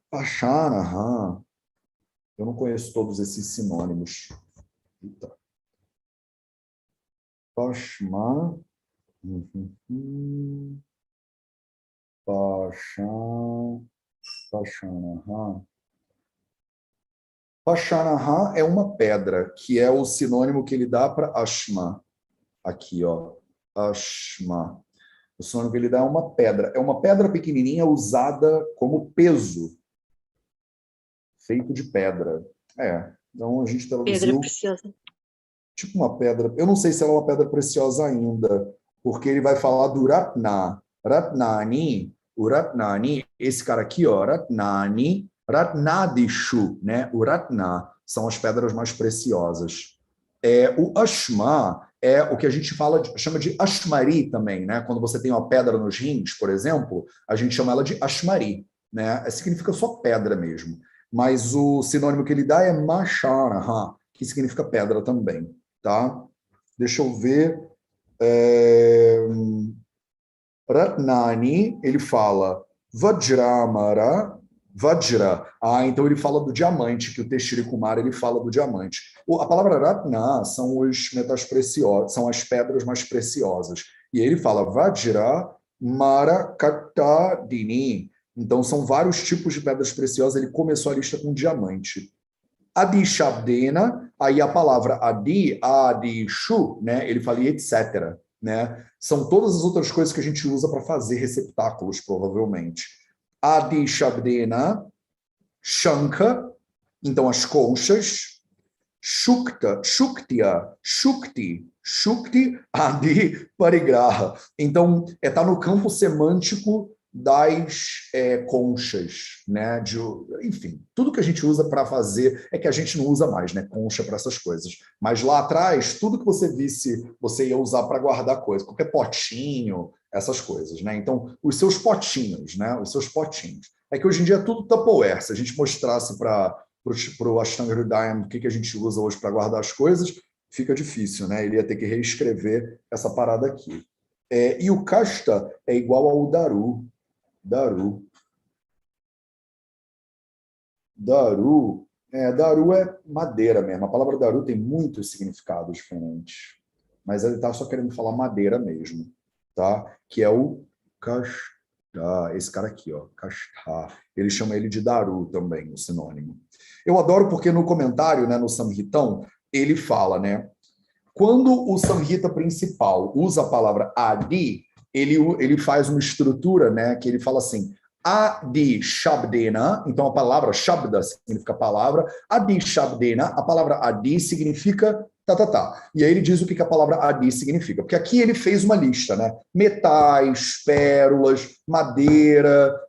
pashana, eu não conheço todos esses sinônimos. Eita. Pashma, Pashanaha. Pashanaha é uma pedra, que é o sinônimo que ele dá para Ashma. Aqui, ó. Ashma. O sinônimo que ele dá é uma pedra. É uma pedra pequenininha usada como peso. Feito de pedra. Então a gente traduziu... Pedra preciosa. Tipo uma pedra, eu não sei se ela é uma pedra preciosa ainda, porque ele vai falar do Ratna. Ratnani, o Ratnani, esse cara aqui, ó, Ratnani, Ratnadishu, né? O Ratna são as pedras mais preciosas. O Ashma é o que a gente chama de Ashmari também, né? Quando você tem uma pedra nos rins, por exemplo, a gente chama ela de Ashmari, né? Significa só pedra mesmo. Mas o sinônimo que ele dá é Masharaha, que significa pedra também. Tá? Deixa eu ver. Ratnani, ele fala Vajramara, Vajra. Então ele fala do diamante, que o Teshri Kumar ele fala do diamante. A palavra Ratna são os metais preciosos, são as pedras mais preciosas. E ele fala Vajra Marakatadini. Então são vários tipos de pedras preciosas. Ele começou a lista com diamante. Adi Shabdena, aí a palavra Adi, Adi Shu, né? Ele fala etc. Né? São todas as outras coisas que a gente usa para fazer receptáculos, provavelmente. Adi Shabdena, Shankha, então as conchas, Shukta, Shuktiya, Shukti, Shukti, Adi Parigraha. Então, está no campo semântico das conchas, né? Enfim, tudo que a gente usa para fazer é que a gente não usa mais, né? Concha para essas coisas. Mas lá atrás, tudo que você visse, você ia usar para guardar coisas, qualquer potinho, essas coisas, né? Então, os seus potinhos, né? Os seus potinhos. É que hoje em dia é tudo Tupperware. Se a gente mostrasse para o Ashtanga Hridayam o que a gente usa hoje para guardar as coisas, fica difícil, né? Ele ia ter que reescrever essa parada aqui. E o Kasta é igual ao Daru. Daru. Daru é madeira mesmo. A palavra Daru tem muitos significados diferentes. Mas ele está só querendo falar madeira mesmo. Tá? Que é o Kasta. Esse cara aqui, ó. Kasta. Ele chama ele de Daru também, o sinônimo. Eu adoro porque no comentário, né, no Samhitão, ele fala, né? Quando o Samhita principal usa a palavra Adi, ele faz uma estrutura, né, que ele fala assim, Adi Shabdena, então a palavra Shabda significa palavra, Adi Shabdena, a palavra Adi significa E aí ele diz o que a palavra Adi significa, porque aqui ele fez uma lista, né, metais, pérolas, madeira,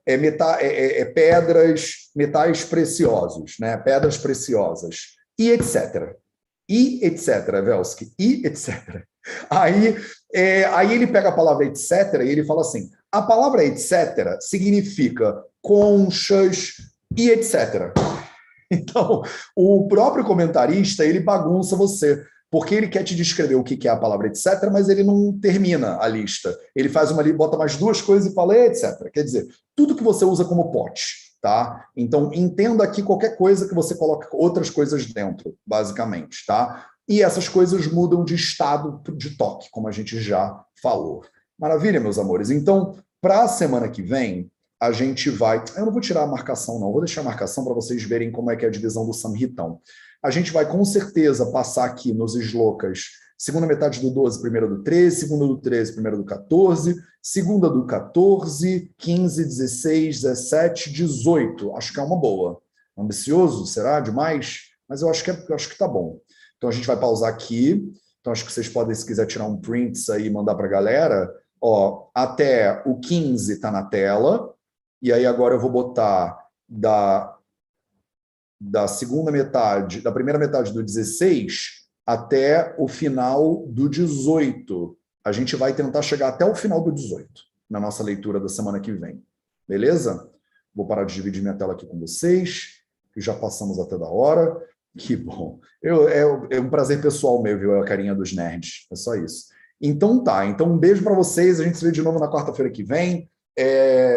pedras, metais preciosos, né, pedras preciosas, e etc. E etc, Velsky, e etc. Aí ele pega a palavra etc e ele fala assim, a palavra etc significa conchas e etc. Então, o próprio comentarista, ele bagunça você, porque ele quer te descrever o que é a palavra etc, mas ele não termina a lista. Ele faz bota mais duas coisas e fala etc. Quer dizer, tudo que você usa como pote. Tá? Então, entenda aqui qualquer coisa que você coloque outras coisas dentro, basicamente. Tá? E essas coisas mudam de estado de toque, como a gente já falou. Maravilha, meus amores. Então, para a semana que vem, a gente vai... Eu não vou tirar a marcação, não. Vou deixar a marcação para vocês verem como é que é a divisão do Samhitão. A gente vai, com certeza, passar aqui nos slokas segunda metade do 12, primeira do 13, segunda do 13, primeira do 14, segunda do 14, 15, 16, 17, 18. Acho que é uma boa. Ambicioso? Será demais? Mas eu acho que tá bom. Então a gente vai pausar aqui. Então acho que vocês podem, se quiser, tirar um print aí e mandar para a galera. Ó, até o 15 está na tela. E aí agora eu vou botar da segunda metade, da primeira metade do 16 até o final do 18. A gente vai tentar chegar até o final do 18, na nossa leitura da semana que vem. Beleza? Vou parar de dividir minha tela aqui com vocês, que já passamos até da hora. Que bom. É um prazer pessoal meu, viu? É a carinha dos nerds. É só isso. Então tá. Então um beijo para vocês. A gente se vê de novo na quarta-feira que vem.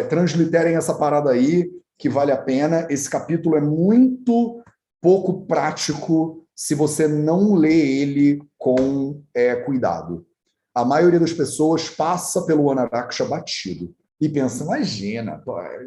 Transliterem essa parada aí, que vale a pena. Esse capítulo é muito pouco prático se você não lê ele com cuidado. A maioria das pessoas passa pelo Anaraksha batido e pensa, imagina,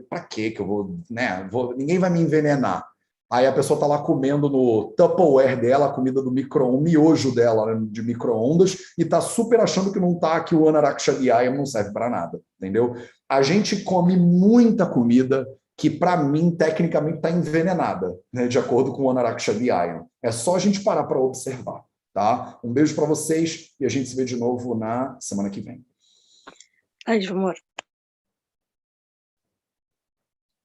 para que eu vou, né? Ninguém vai me envenenar. Aí a pessoa está lá comendo no Tupperware dela, a comida do o miojo dela, né, de micro-ondas, e está super achando que não está, que o Anaraksha Vyayam não serve para nada, entendeu? A gente come muita comida que, para mim, tecnicamente está envenenada, né, de acordo com o Anaraksha Vyayam. É só a gente parar para observar, tá? Um beijo para vocês e a gente se vê de novo na semana que vem. Ai, amor.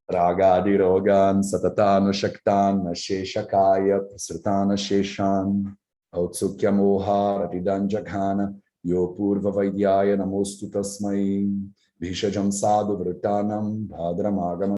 Ragadirogan satatana shaktan sheshakaya prasritana sheshan autsukya moha ratidan jaghana yo purva vaidyaya namostu tasmai bhishajam sadhu vritanam bhadramagama